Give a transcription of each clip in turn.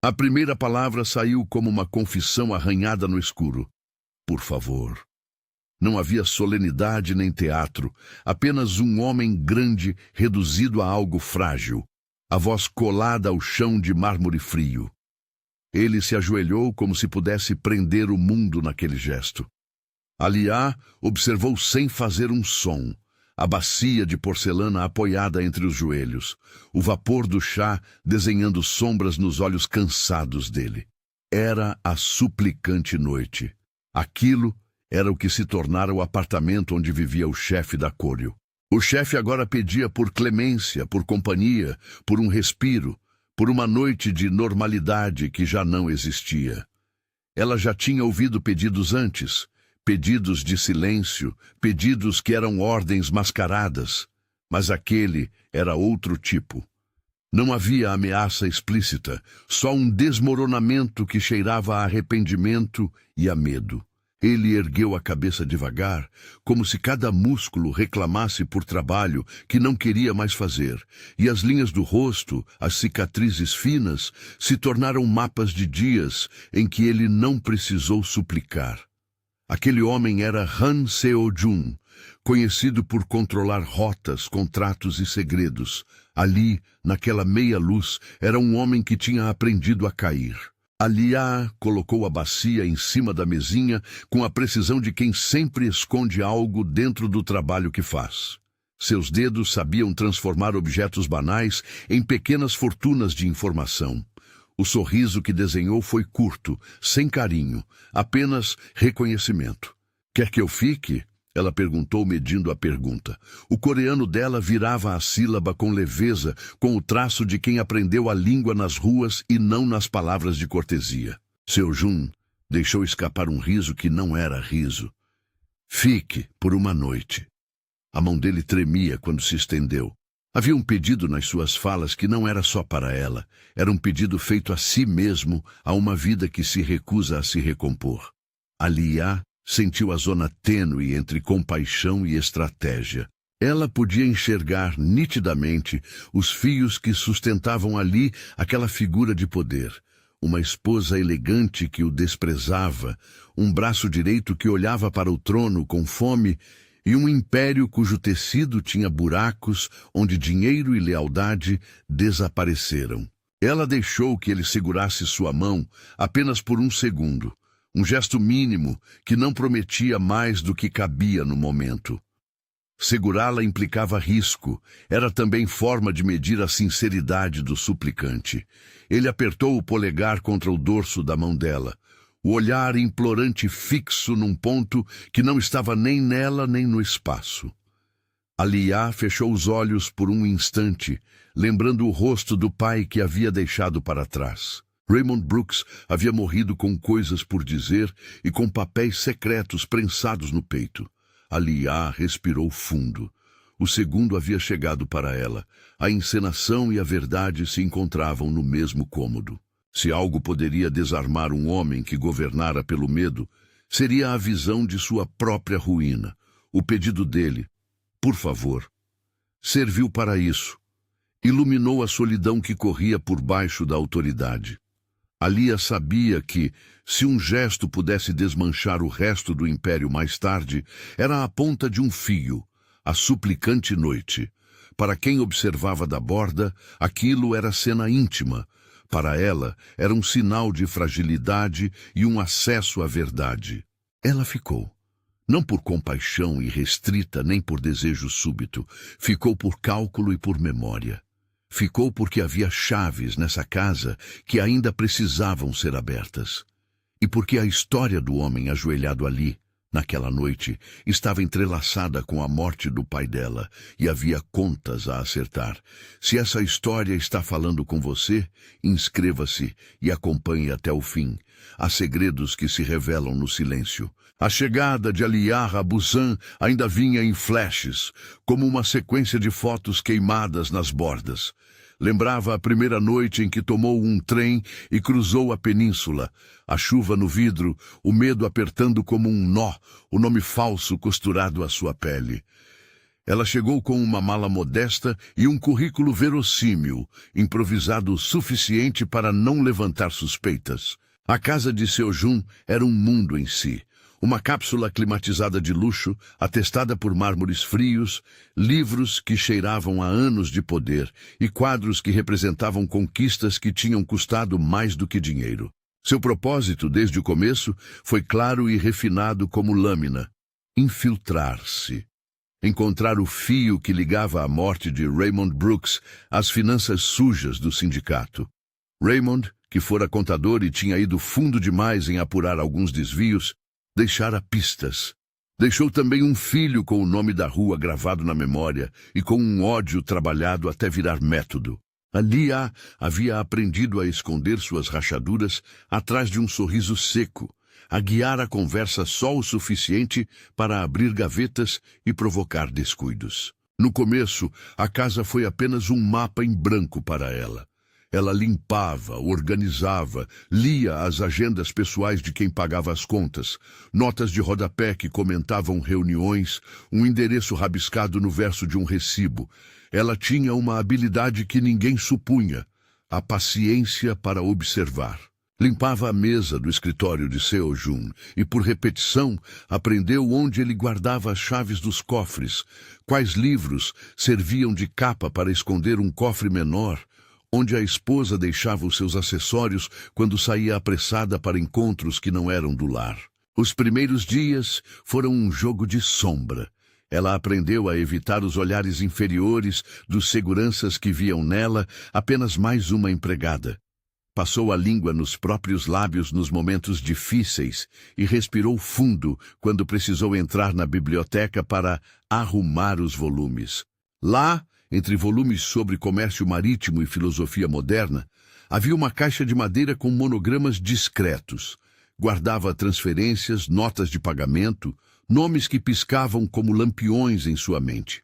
A primeira palavra saiu como uma confissão arranhada no escuro. Por favor. Não havia solenidade nem teatro, apenas um homem grande reduzido a algo frágil, a voz colada ao chão de mármore frio. Ele se ajoelhou como se pudesse prender o mundo naquele gesto. Aliá observou sem fazer um som, a bacia de porcelana apoiada entre os joelhos, o vapor do chá desenhando sombras nos olhos cansados dele. Era a suplicante noite. Aquilo era o que se tornara o apartamento onde vivia o chefe da Corio. O chefe agora pedia por clemência, por companhia, por um respiro, por uma noite de normalidade que já não existia. Ela já tinha ouvido pedidos antes, pedidos de silêncio, pedidos que eram ordens mascaradas, mas aquele era outro tipo. Não havia ameaça explícita, só um desmoronamento que cheirava a arrependimento e a medo. Ele ergueu a cabeça devagar, como se cada músculo reclamasse por trabalho que não queria mais fazer, e as linhas do rosto, as cicatrizes finas, se tornaram mapas de dias em que ele não precisou suplicar. Aquele homem era Han Seo-jun, conhecido por controlar rotas, contratos e segredos. Ali, naquela meia-luz, era um homem que tinha aprendido a cair. Aliá colocou a bacia em cima da mesinha com a precisão de quem sempre esconde algo dentro do trabalho que faz. Seus dedos sabiam transformar objetos banais em pequenas fortunas de informação. O sorriso que desenhou foi curto, sem carinho, apenas reconhecimento. Quer que eu fique? Ela perguntou, medindo a pergunta. O coreano dela virava a sílaba com leveza, com o traço de quem aprendeu a língua nas ruas e não nas palavras de cortesia. Seo-jun deixou escapar um riso que não era riso. Fique por uma noite. A mão dele tremia quando se estendeu. Havia um pedido nas suas falas que não era só para ela. Era um pedido feito a si mesmo, a uma vida que se recusa a se recompor. Aliá sentiu a zona tênue entre compaixão e estratégia. Ela podia enxergar nitidamente os fios que sustentavam ali aquela figura de poder. Uma esposa elegante que o desprezava, um braço direito que olhava para o trono com fome e um império cujo tecido tinha buracos onde dinheiro e lealdade desapareceram. Ela deixou que ele segurasse sua mão apenas por um segundo. Um gesto mínimo que não prometia mais do que cabia no momento. Segurá-la implicava risco, era também forma de medir a sinceridade do suplicante. Ele apertou o polegar contra o dorso da mão dela, o olhar implorante fixo num ponto que não estava nem nela nem no espaço. Aliá fechou os olhos por um instante, lembrando o rosto do pai que havia deixado para trás. Raymond Brooks havia morrido com coisas por dizer e com papéis secretos prensados no peito. Aliá respirou fundo. O segundo havia chegado para ela. A encenação e a verdade se encontravam no mesmo cômodo. Se algo poderia desarmar um homem que governara pelo medo, seria a visão de sua própria ruína. O pedido dele, por favor, serviu para isso. Iluminou a solidão que corria por baixo da autoridade. Aliá sabia que, se um gesto pudesse desmanchar o resto do império mais tarde, era a ponta de um fio, a suplicante noite. Para quem observava da borda, aquilo era cena íntima. Para ela, era um sinal de fragilidade e um acesso à verdade. Ela ficou. Não por compaixão irrestrita nem por desejo súbito. Ficou por cálculo e por memória. Ficou porque havia chaves nessa casa que ainda precisavam ser abertas. E porque a história do homem ajoelhado ali, naquela noite, estava entrelaçada com a morte do pai dela e havia contas a acertar. Se essa história está falando com você, inscreva-se e acompanhe até o fim. Há segredos que se revelam no silêncio. A chegada de Aliá a Busan ainda vinha em flashes, como uma sequência de fotos queimadas nas bordas. Lembrava a primeira noite em que tomou um trem e cruzou a península. A chuva no vidro, o medo apertando como um nó, o nome falso costurado à sua pele. Ela chegou com uma mala modesta e um currículo verossímil, improvisado o suficiente para não levantar suspeitas. A casa de Seo Jun era um mundo em si. Uma cápsula climatizada de luxo, atestada por mármores frios, livros que cheiravam a anos de poder e quadros que representavam conquistas que tinham custado mais do que dinheiro. Seu propósito, desde o começo, foi claro e refinado como lâmina: infiltrar-se. Encontrar o fio que ligava a morte de Raymond Brooks às finanças sujas do sindicato. Raymond, que fora contador e tinha ido fundo demais em apurar alguns desvios, deixara pistas. Deixou também um filho com o nome da rua gravado na memória e com um ódio trabalhado até virar método. Lia havia aprendido a esconder suas rachaduras atrás de um sorriso seco, a guiar a conversa só o suficiente para abrir gavetas e provocar descuidos. No começo, a casa foi apenas um mapa em branco para ela. Ela limpava, organizava, lia as agendas pessoais de quem pagava as contas, notas de rodapé que comentavam reuniões, um endereço rabiscado no verso de um recibo. Ela tinha uma habilidade que ninguém supunha: a paciência para observar. Limpava a mesa do escritório de Seo Jun e, por repetição, aprendeu onde ele guardava as chaves dos cofres, quais livros serviam de capa para esconder um cofre menor, onde a esposa deixava os seus acessórios quando saía apressada para encontros que não eram do lar. Os primeiros dias foram um jogo de sombra. Ela aprendeu a evitar os olhares inferiores dos seguranças que viam nela apenas mais uma empregada. Passou a língua nos próprios lábios nos momentos difíceis e respirou fundo quando precisou entrar na biblioteca para arrumar os volumes. Lá, entre volumes sobre comércio marítimo e filosofia moderna, havia uma caixa de madeira com monogramas discretos. Guardava transferências, notas de pagamento, nomes que piscavam como lampiões em sua mente.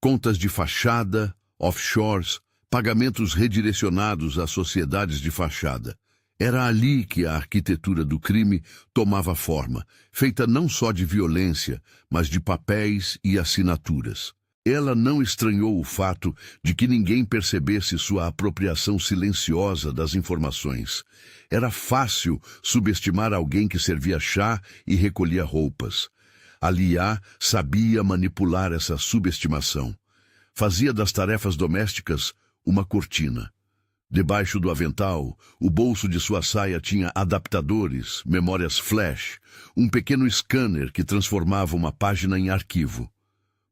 Contas de fachada, offshores, pagamentos redirecionados às sociedades de fachada. Era ali que a arquitetura do crime tomava forma, feita não só de violência, mas de papéis e assinaturas. Ela não estranhou o fato de que ninguém percebesse sua apropriação silenciosa das informações. Era fácil subestimar alguém que servia chá e recolhia roupas. A Lia sabia manipular essa subestimação. Fazia das tarefas domésticas uma cortina. Debaixo do avental, o bolso de sua saia tinha adaptadores, memórias flash, um pequeno scanner que transformava uma página em arquivo.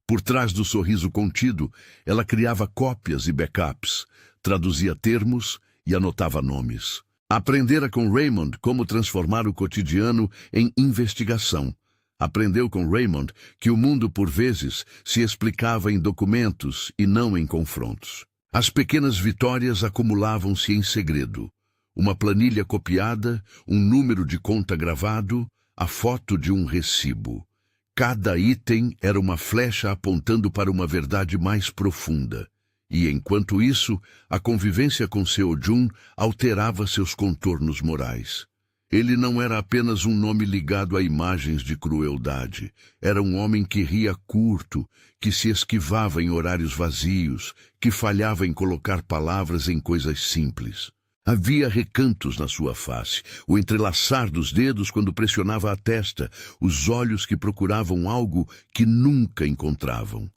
Por trás do sorriso contido, ela criava cópias e backups, traduzia termos e anotava nomes. Aprendera com Raymond como transformar o cotidiano em investigação. Aprendeu com Raymond que o mundo, por vezes, se explicava em documentos e não em confrontos. As pequenas vitórias acumulavam-se em segredo. Uma planilha copiada, um número de conta gravado, a foto de um recibo. Cada item era uma flecha apontando para uma verdade mais profunda. E, enquanto isso, a convivência com Seo Jun alterava seus contornos morais. Ele não era apenas um nome ligado a imagens de crueldade. Era um homem que ria curto, que se esquivava em horários vazios, que falhava em colocar palavras em coisas simples. Havia recantos na sua face, o entrelaçar dos dedos quando pressionava a testa, os olhos que procuravam algo que nunca encontravam.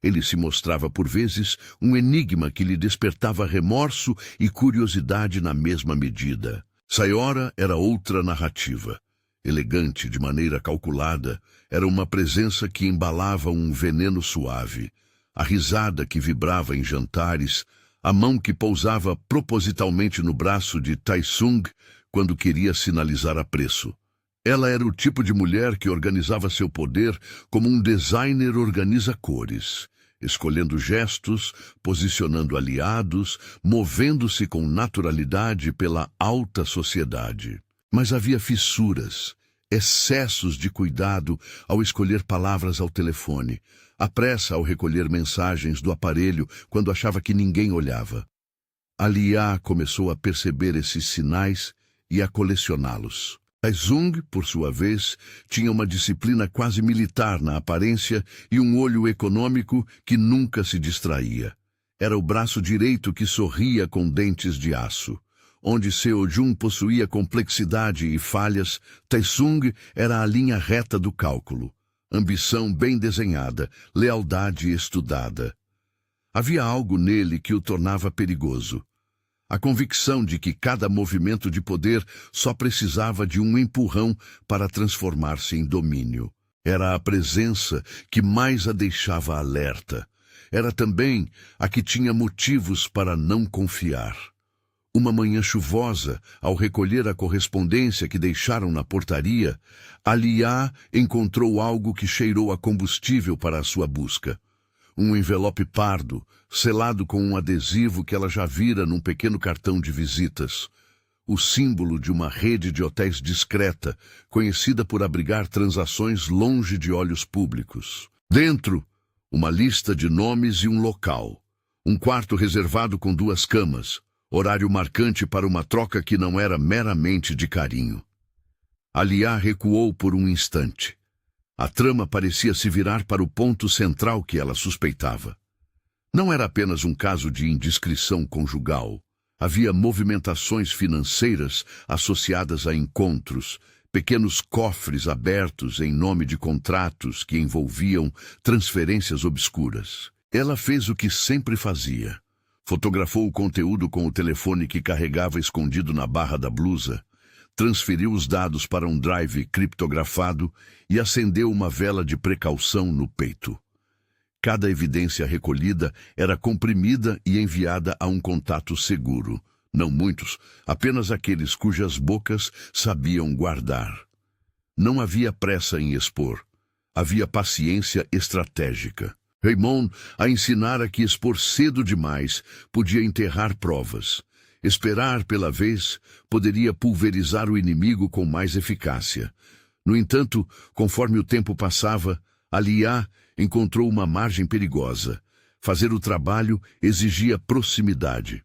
Ele se mostrava por vezes um enigma que lhe despertava remorso e curiosidade na mesma medida. Sayora era outra narrativa. Elegante de maneira calculada, era uma presença que embalava um veneno suave. A risada que vibrava em jantares, a mão que pousava propositalmente no braço de Taesung quando queria sinalizar apreço. Ela era o tipo de mulher que organizava seu poder como um designer organiza cores, escolhendo gestos, posicionando aliados, movendo-se com naturalidade pela alta sociedade. Mas havia fissuras, excessos de cuidado ao escolher palavras ao telefone, a pressa ao recolher mensagens do aparelho quando achava que ninguém olhava. A Lia começou a perceber esses sinais e a colecioná-los. Taizong, por sua vez, tinha uma disciplina quase militar na aparência e um olho econômico que nunca se distraía. Era o braço direito que sorria com dentes de aço. Onde Seo Jun possuía complexidade e falhas, Taizong era a linha reta do cálculo. Ambição bem desenhada, lealdade estudada. Havia algo nele que o tornava perigoso. A convicção de que cada movimento de poder só precisava de um empurrão para transformar-se em domínio. Era a presença que mais a deixava alerta. Era também a que tinha motivos para não confiar. Uma manhã chuvosa, ao recolher a correspondência que deixaram na portaria, Alia encontrou algo que cheirou a combustível para a sua busca. Um envelope pardo, selado com um adesivo que ela já vira num pequeno cartão de visitas. O símbolo de uma rede de hotéis discreta, conhecida por abrigar transações longe de olhos públicos. Dentro, uma lista de nomes e um local. Um quarto reservado com 2 camas. Horário marcante para uma troca que não era meramente de carinho. Alia recuou por um instante. A trama parecia se virar para o ponto central que ela suspeitava. Não era apenas um caso de indiscrição conjugal. Havia movimentações financeiras associadas a encontros, pequenos cofres abertos em nome de contratos que envolviam transferências obscuras. Ela fez o que sempre fazia. Fotografou o conteúdo com o telefone que carregava escondido na barra da blusa, transferiu os dados para um drive criptografado e acendeu uma vela de precaução no peito. Cada evidência recolhida era comprimida e enviada a um contato seguro. Não muitos, apenas aqueles cujas bocas sabiam guardar. Não havia pressa em expor. Havia paciência estratégica. Raymond a ensinara que expor cedo demais podia enterrar provas. Esperar pela vez poderia pulverizar o inimigo com mais eficácia. No entanto, conforme o tempo passava, Alia encontrou uma margem perigosa. Fazer o trabalho exigia proximidade.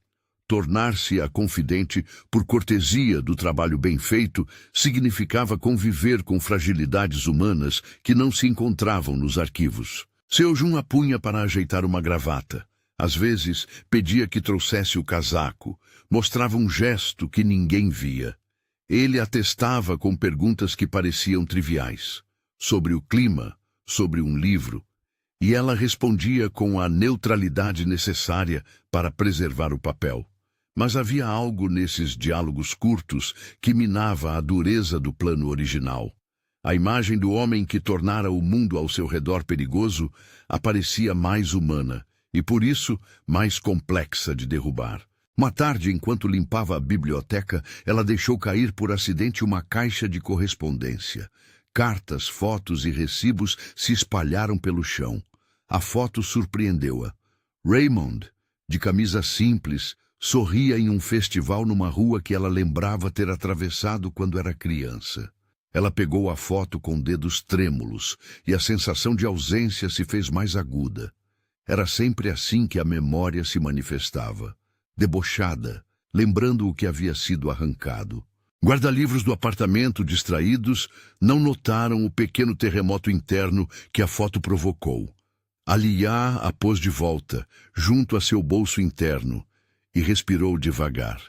Tornar-se a confidente por cortesia do trabalho bem feito significava conviver com fragilidades humanas que não se encontravam nos arquivos. Seo Jun a punha para ajeitar uma gravata. Às vezes, pedia que trouxesse o casaco. Mostrava um gesto que ninguém via. Ele atestava com perguntas que pareciam triviais. Sobre o clima, sobre um livro. E ela respondia com a neutralidade necessária para preservar o papel. Mas havia algo nesses diálogos curtos que minava a dureza do plano original. A imagem do homem que tornara o mundo ao seu redor perigoso aparecia mais humana e, por isso, mais complexa de derrubar. Uma tarde, enquanto limpava a biblioteca, ela deixou cair por acidente uma caixa de correspondência. Cartas, fotos e recibos se espalharam pelo chão. A foto surpreendeu-a. Raymond, de camisa simples, sorria em um festival numa rua que ela lembrava ter atravessado quando era criança. Ela pegou a foto com dedos trêmulos e a sensação de ausência se fez mais aguda. Era sempre assim que a memória se manifestava, debochada, lembrando o que havia sido arrancado. Guarda-livros do apartamento, distraídos, não notaram o pequeno terremoto interno que a foto provocou. Alia a pôs de volta, junto a seu bolso interno, e respirou devagar.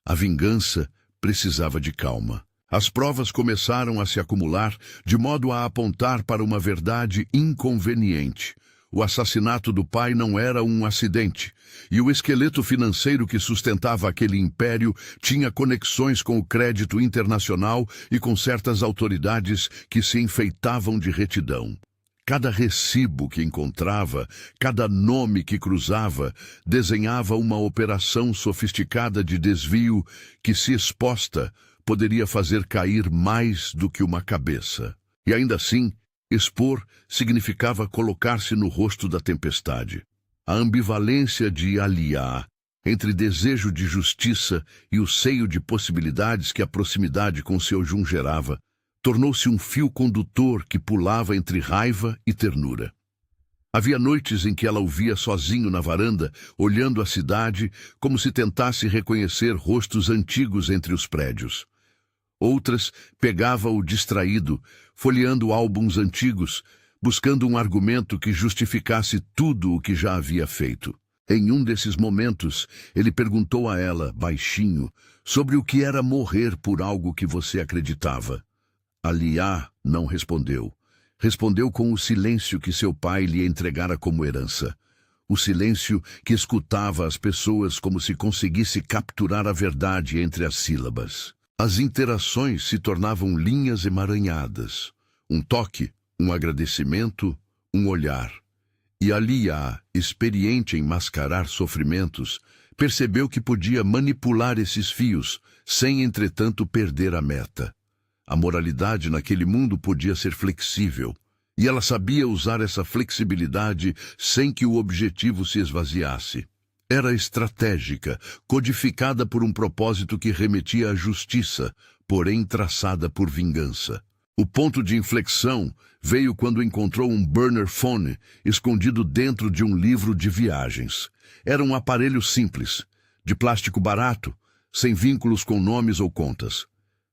A vingança precisava de calma. As provas começaram a se acumular, de modo a apontar para uma verdade inconveniente. O assassinato do pai não era um acidente, e o esqueleto financeiro que sustentava aquele império tinha conexões com o crédito internacional e com certas autoridades que se enfeitavam de retidão. Cada recibo que encontrava, cada nome que cruzava, desenhava uma operação sofisticada de desvio que, se exposta, poderia fazer cair mais do que uma cabeça. E ainda assim, expor significava colocar-se no rosto da tempestade. A ambivalência de Alia entre desejo de justiça e o seio de possibilidades que a proximidade com Seo Jun gerava, tornou-se um fio condutor que pulava entre raiva e ternura. Havia noites em que ela o via sozinho na varanda, olhando a cidade como se tentasse reconhecer rostos antigos entre os prédios. Outras pegava-o distraído, folheando álbuns antigos, buscando um argumento que justificasse tudo o que já havia feito. Em um desses momentos, ele perguntou a ela, baixinho, sobre o que era morrer por algo que você acreditava. Aliá não respondeu. Respondeu com o silêncio que seu pai lhe entregara como herança. O silêncio que escutava as pessoas como se conseguisse capturar a verdade entre as sílabas. As interações se tornavam linhas emaranhadas. Um toque, um agradecimento, um olhar. E Aliá, experiente em mascarar sofrimentos, percebeu que podia manipular esses fios, sem, entretanto, perder a meta. A moralidade naquele mundo podia ser flexível, e ela sabia usar essa flexibilidade sem que o objetivo se esvaziasse. Era estratégica, codificada por um propósito que remetia à justiça, porém traçada por vingança. O ponto de inflexão veio quando encontrou um burner phone escondido dentro de um livro de viagens. Era um aparelho simples, de plástico barato, sem vínculos com nomes ou contas.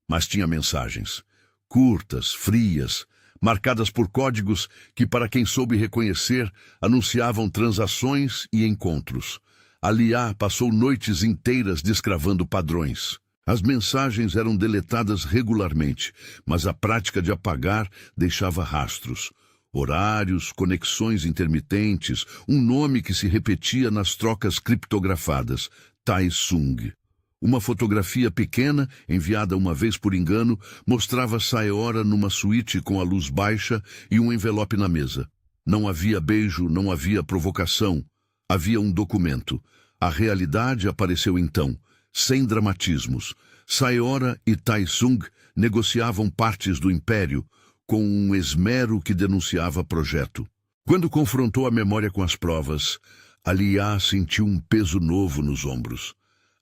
Mas tinha mensagens, curtas, frias, marcadas por códigos que, para quem soube reconhecer, anunciavam transações e encontros. Aliá passou noites inteiras descravando padrões. As mensagens eram deletadas regularmente, mas a prática de apagar deixava rastros. Horários, conexões intermitentes, um nome que se repetia nas trocas criptografadas, Tai Sung. Uma fotografia pequena, enviada uma vez por engano, mostrava Saeora numa suíte com a luz baixa e um envelope na mesa. Não havia beijo, não havia provocação. Havia um documento. A realidade apareceu então, sem dramatismos. Saeora e Tai Sung negociavam partes do império, com um esmero que denunciava projeto. Quando confrontou a memória com as provas, Aliá sentiu um peso novo nos ombros.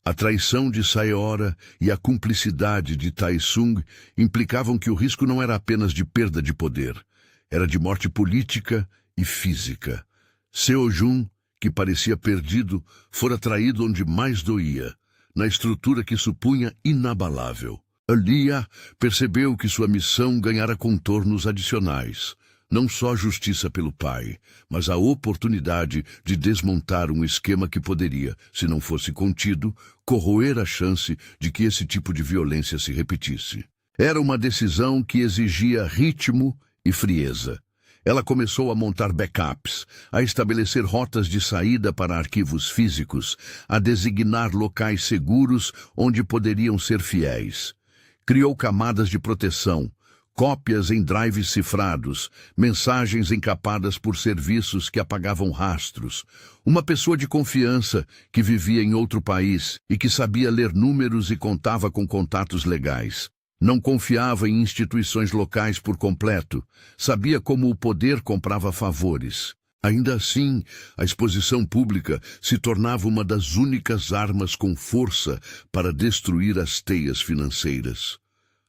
A traição de Saeora e a cumplicidade de Tai Sung implicavam que o risco não era apenas de perda de poder, era de morte política e física. Seo Jun, que parecia perdido, fora traído onde mais doía, na estrutura que supunha inabalável. Aliá percebeu que sua missão ganhara contornos adicionais. Não só justiça pelo pai, mas a oportunidade de desmontar um esquema que poderia, se não fosse contido, corroer a chance de que esse tipo de violência se repetisse. Era uma decisão que exigia ritmo e frieza. Ela começou a montar backups, a estabelecer rotas de saída para arquivos físicos, a designar locais seguros onde poderiam ser fiéis. Criou camadas de proteção, cópias em drives cifrados, mensagens encapadas por serviços que apagavam rastros. Uma pessoa de confiança que vivia em outro país e que sabia ler números e contava com contatos legais. Não confiava em instituições locais por completo. Sabia como o poder comprava favores. Ainda assim, a exposição pública se tornava uma das únicas armas com força para destruir as teias financeiras.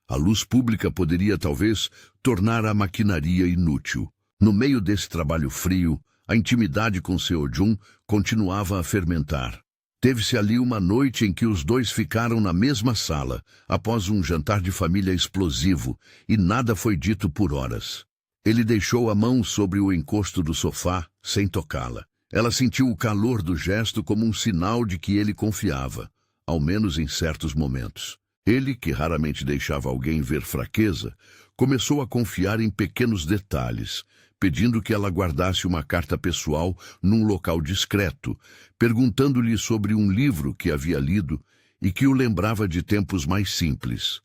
A luz pública poderia, talvez, tornar a maquinaria inútil. No meio desse trabalho frio, a intimidade com Seo Jun continuava a fermentar. Teve-se ali uma noite em que os dois ficaram na mesma sala, após um jantar de família explosivo, e nada foi dito por horas. Ele deixou a mão sobre o encosto do sofá, sem tocá-la. Ela sentiu o calor do gesto como um sinal de que ele confiava, ao menos em certos momentos. Ele, que raramente deixava alguém ver fraqueza, começou a confiar em pequenos detalhes, pedindo que ela guardasse uma carta pessoal num local discreto, perguntando-lhe sobre um livro que havia lido e que o lembrava de tempos mais simples.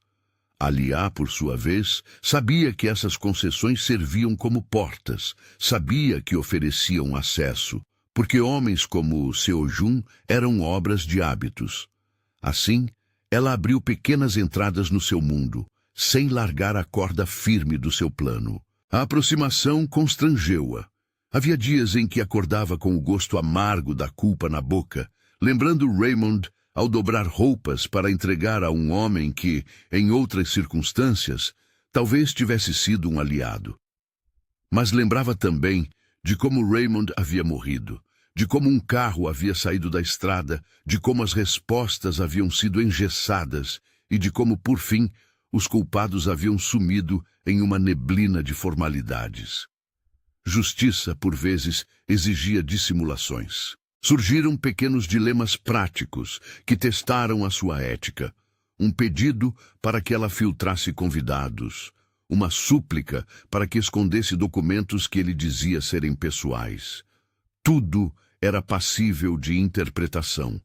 Aliá, por sua vez, sabia que essas concessões serviam como portas, sabia que ofereciam acesso, porque homens como Seo Jun eram obras de hábitos. Assim, ela abriu pequenas entradas no seu mundo, sem largar a corda firme do seu plano. A aproximação constrangeu-a. Havia dias em que acordava com o gosto amargo da culpa na boca, lembrando Raymond ao dobrar roupas para entregar a um homem que, em outras circunstâncias, talvez tivesse sido um aliado. Mas lembrava também de como Raymond havia morrido, de como um carro havia saído da estrada, de como as respostas haviam sido engessadas e de como, por fim, os culpados haviam sumido em uma neblina de formalidades. Justiça, por vezes, exigia dissimulações. Surgiram pequenos dilemas práticos que testaram a sua ética. Um pedido para que ela filtrasse convidados. Uma súplica para que escondesse documentos que ele dizia serem pessoais. Tudo era passível de interpretação.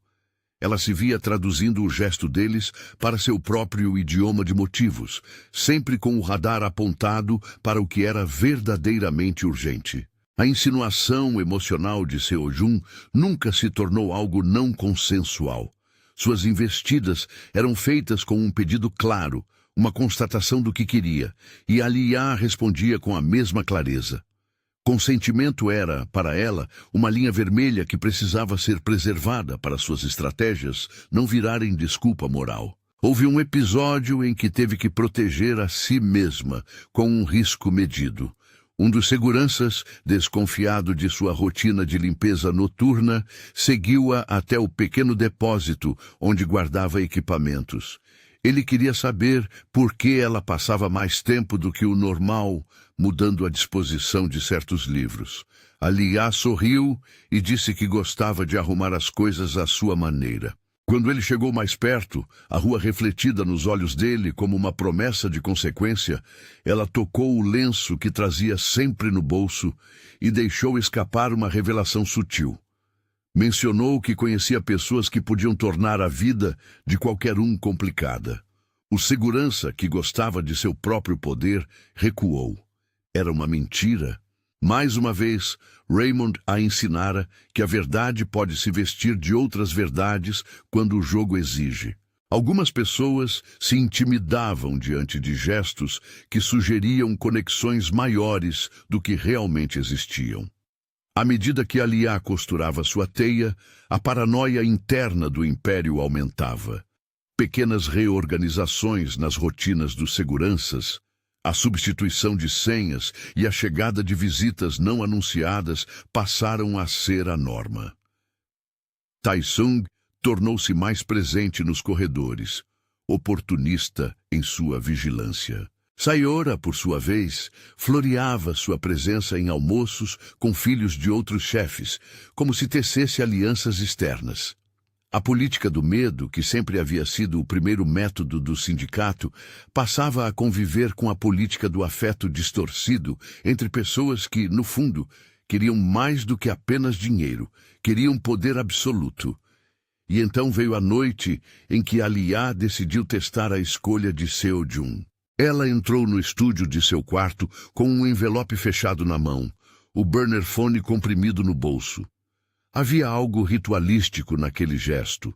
Ela se via traduzindo o gesto deles para seu próprio idioma de motivos, sempre com o radar apontado para o que era verdadeiramente urgente. A insinuação emocional de Seo-jun nunca se tornou algo não consensual. Suas investidas eram feitas com um pedido claro, uma constatação do que queria, e Alia respondia com a mesma clareza. Consentimento era, para ela, uma linha vermelha que precisava ser preservada para suas estratégias não virarem desculpa moral. Houve um episódio em que teve que proteger a si mesma com um risco medido. Um dos seguranças, desconfiado de sua rotina de limpeza noturna, seguiu-a até o pequeno depósito onde guardava equipamentos. Ele queria saber por que ela passava mais tempo do que o normal, mudando a disposição de certos livros. Alia sorriu e disse que gostava de arrumar as coisas à sua maneira. Quando ele chegou mais perto, a rua refletida nos olhos dele como uma promessa de consequência, ela tocou o lenço que trazia sempre no bolso e deixou escapar uma revelação sutil. Mencionou que conhecia pessoas que podiam tornar a vida de qualquer um complicada. O segurança, que gostava de seu próprio poder, recuou. Era uma mentira. Mais uma vez, Raymond a ensinara que a verdade pode se vestir de outras verdades quando o jogo exige. Algumas pessoas se intimidavam diante de gestos que sugeriam conexões maiores do que realmente existiam. À medida que Alia costurava sua teia, a paranoia interna do império aumentava. Pequenas reorganizações nas rotinas dos seguranças, a substituição de senhas e a chegada de visitas não anunciadas passaram a ser a norma. Taesung tornou-se mais presente nos corredores, oportunista em sua vigilância. Sayora, por sua vez, floreava sua presença em almoços com filhos de outros chefes, como se tecesse alianças externas. A política do medo, que sempre havia sido o primeiro método do sindicato, passava a conviver com a política do afeto distorcido entre pessoas que, no fundo, queriam mais do que apenas dinheiro, queriam poder absoluto. E então veio a noite em que Alia decidiu testar a escolha de Seo-jun. Ela entrou no estúdio de seu quarto com um envelope fechado na mão, o burner phone comprimido no bolso. Havia algo ritualístico naquele gesto.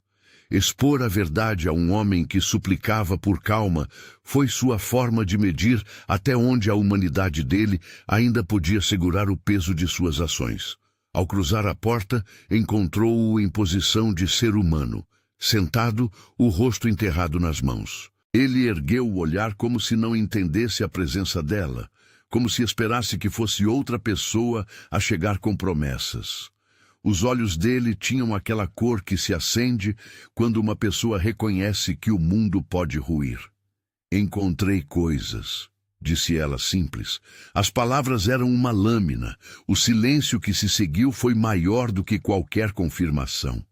Expor a verdade a um homem que suplicava por calma foi sua forma de medir até onde a humanidade dele ainda podia segurar o peso de suas ações. Ao cruzar a porta, encontrou-o em posição de ser humano, sentado, o rosto enterrado nas mãos. Ele ergueu o olhar como se não entendesse a presença dela, como se esperasse que fosse outra pessoa a chegar com promessas. Os olhos dele tinham aquela cor que se acende quando uma pessoa reconhece que o mundo pode ruir. Encontrei coisas, disse ela simples. As palavras eram uma lâmina. O silêncio que se seguiu foi maior do que qualquer confirmação.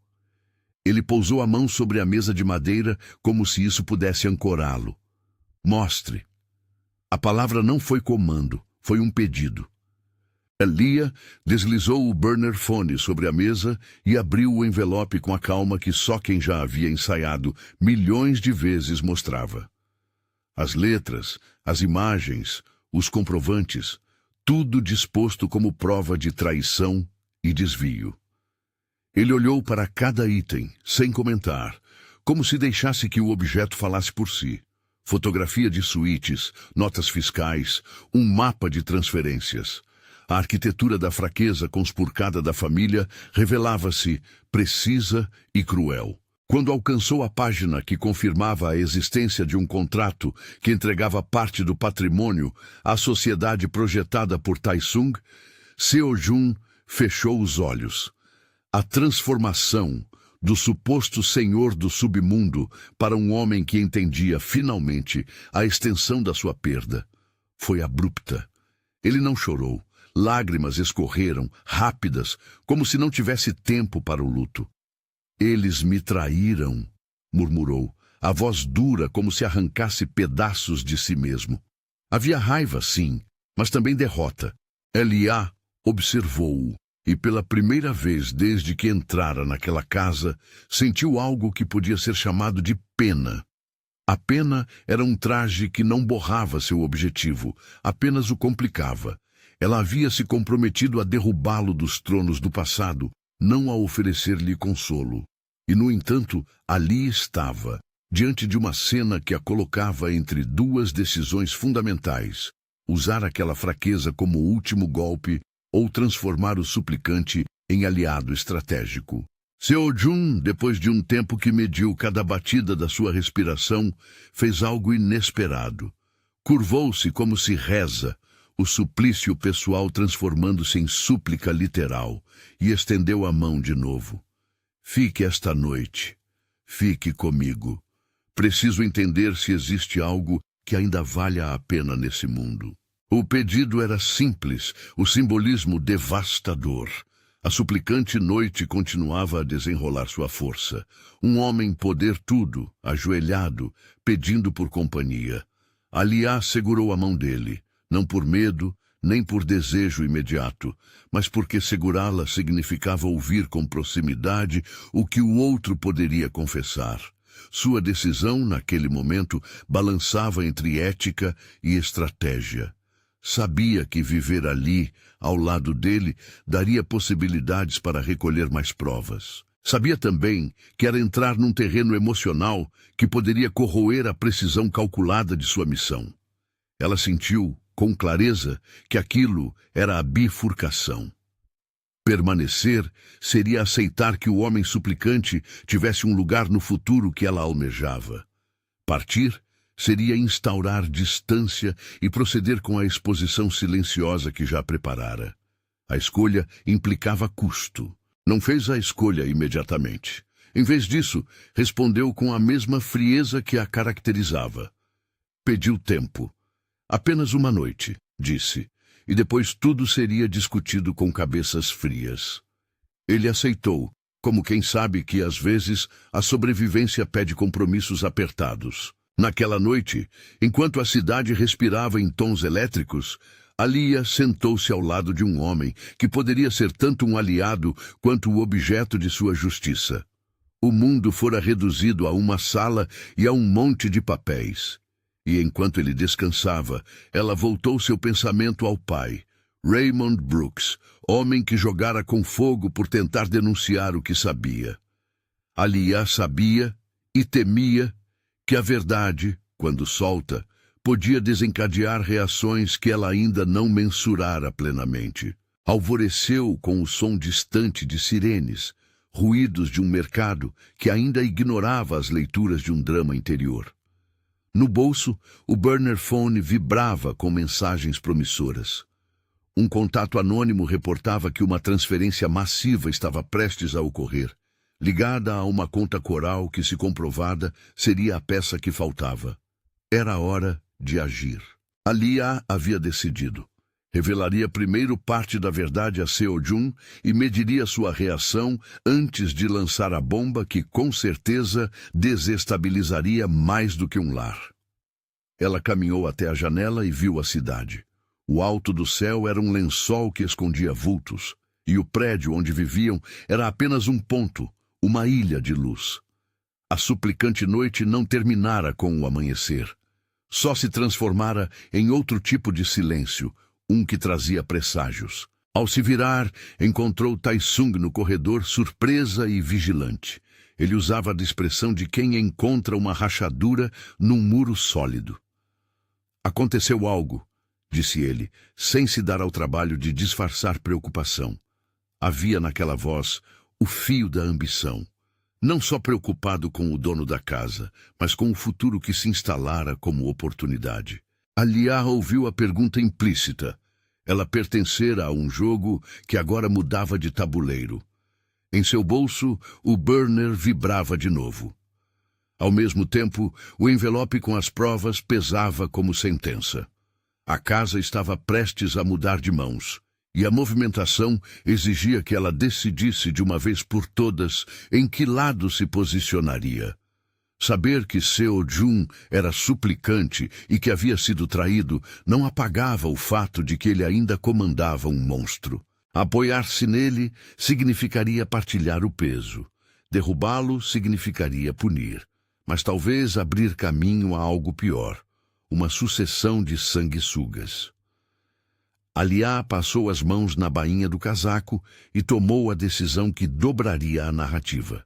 Ele pousou a mão sobre a mesa de madeira como se isso pudesse ancorá-lo. Mostre. A palavra não foi comando, foi um pedido. Alia deslizou o burner phone sobre a mesa e abriu o envelope com a calma que só quem já havia ensaiado milhões de vezes mostrava. As letras, as imagens, os comprovantes, tudo disposto como prova de traição e desvio. Ele olhou para cada item, sem comentar, como se deixasse que o objeto falasse por si. Fotografia de suítes, notas fiscais, um mapa de transferências. A arquitetura da fraqueza conspurcada da família revelava-se precisa e cruel. Quando alcançou a página que confirmava a existência de um contrato que entregava parte do patrimônio à sociedade projetada por Taesung, Seo-jun fechou os olhos. A transformação do suposto senhor do submundo para um homem que entendia, finalmente, a extensão da sua perda. Foi abrupta. Ele não chorou. Lágrimas escorreram, rápidas, como se não tivesse tempo para o luto. Eles me traíram, murmurou, a voz dura como se arrancasse pedaços de si mesmo. Havia raiva, sim, mas também derrota. Eliá observou-o, e pela primeira vez desde que entrara naquela casa, sentiu algo que podia ser chamado de pena. A pena era um traje que não borrava seu objetivo, apenas o complicava. Ela havia se comprometido a derrubá-lo dos tronos do passado, não a oferecer-lhe consolo. E, no entanto, ali estava, diante de uma cena que a colocava entre duas decisões fundamentais: usar aquela fraqueza como último golpe ou transformar o suplicante em aliado estratégico. Seo-jun, depois de um tempo que mediu cada batida da sua respiração, fez algo inesperado. Curvou-se como se reza, o suplício pessoal transformando-se em súplica literal, e estendeu a mão de novo. Fique esta noite. Fique comigo. Preciso entender se existe algo que ainda valha a pena nesse mundo. O pedido era simples, o simbolismo devastador. A suplicante noite continuava a desenrolar sua força. Um homem poder tudo, ajoelhado, pedindo por companhia. Aliá segurou a mão dele, não por medo, nem por desejo imediato, mas porque segurá-la significava ouvir com proximidade o que o outro poderia confessar. Sua decisão, naquele momento, balançava entre ética e estratégia. Sabia que viver ali, ao lado dele, daria possibilidades para recolher mais provas. Sabia também que era entrar num terreno emocional que poderia corroer a precisão calculada de sua missão. Ela sentiu, com clareza, que aquilo era a bifurcação. Permanecer seria aceitar que o homem suplicante tivesse um lugar no futuro que ela almejava. Partir seria instaurar distância e proceder com a exposição silenciosa que já preparara. A escolha implicava custo. Não fez a escolha imediatamente. Em vez disso, respondeu com a mesma frieza que a caracterizava. Pediu tempo. Apenas uma noite, disse, e depois tudo seria discutido com cabeças frias. Ele aceitou, como quem sabe que às vezes a sobrevivência pede compromissos apertados. Naquela noite, enquanto a cidade respirava em tons elétricos, Alia sentou-se ao lado de um homem que poderia ser tanto um aliado quanto o objeto de sua justiça. O mundo fora reduzido a uma sala e a um monte de papéis. E enquanto ele descansava, ela voltou seu pensamento ao pai, Raymond Brooks, homem que jogara com fogo por tentar denunciar o que sabia. Alia sabia e temia que a verdade, quando solta, podia desencadear reações que ela ainda não mensurara plenamente. Alvoreceu com o som distante de sirenes, ruídos de um mercado que ainda ignorava as leituras de um drama interior. No bolso, o burner phone vibrava com mensagens promissoras. Um contato anônimo reportava que uma transferência massiva estava prestes a ocorrer, ligada a uma conta coral que, se comprovada, seria a peça que faltava. Era a hora de agir. Alia havia decidido. Revelaria primeiro parte da verdade a Seo-jun e mediria sua reação antes de lançar a bomba que, com certeza, desestabilizaria mais do que um lar. Ela caminhou até a janela e viu a cidade. O alto do céu era um lençol que escondia vultos, e o prédio onde viviam era apenas um ponto, uma ilha de luz. A suplicante noite não terminara com o amanhecer. Só se transformara em outro tipo de silêncio, um que trazia presságios. Ao se virar, encontrou Tai-sung no corredor, surpresa e vigilante. Ele usava a expressão de quem encontra uma rachadura num muro sólido. Aconteceu algo, disse ele, sem se dar ao trabalho de disfarçar preocupação. Havia naquela voz o fio da ambição. Não só preocupado com o dono da casa, mas com o futuro que se instalara como oportunidade. Alia ouviu a pergunta implícita. Ela pertencera a um jogo que agora mudava de tabuleiro. Em seu bolso, o burner vibrava de novo. Ao mesmo tempo, o envelope com as provas pesava como sentença. A casa estava prestes a mudar de mãos, e a movimentação exigia que ela decidisse de uma vez por todas em que lado se posicionaria. Saber que Seo Jun era suplicante e que havia sido traído não apagava o fato de que ele ainda comandava um monstro. Apoiar-se nele significaria partilhar o peso. Derrubá-lo significaria punir, mas talvez abrir caminho a algo pior, uma sucessão de sanguessugas. Alia passou as mãos na bainha do casaco e tomou a decisão que dobraria a narrativa.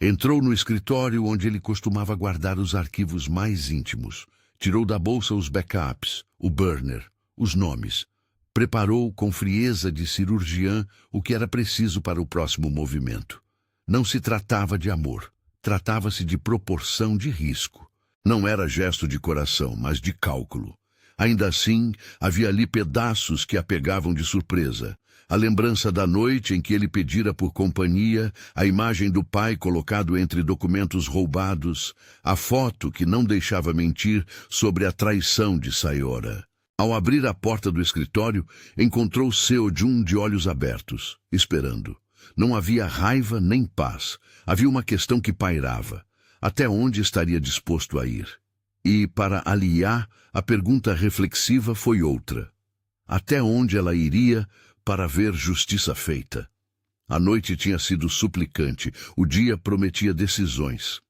Entrou no escritório onde ele costumava guardar os arquivos mais íntimos. Tirou da bolsa os backups, o burner, os nomes. Preparou com frieza de cirurgiã o que era preciso para o próximo movimento. Não se tratava de amor. Tratava-se de proporção de risco. Não era gesto de coração, mas de cálculo. Ainda assim, havia ali pedaços que a pegavam de surpresa. A lembrança da noite em que ele pedira por companhia, a imagem do pai colocado entre documentos roubados, a foto que não deixava mentir sobre a traição de Sayora. Ao abrir a porta do escritório, encontrou Seo Jun de olhos abertos, esperando. Não havia raiva nem paz. Havia uma questão que pairava. Até onde estaria disposto a ir? E, para Alia, a pergunta reflexiva foi outra. Até onde ela iria para ver justiça feita? A noite tinha sido suplicante, o dia prometia decisões.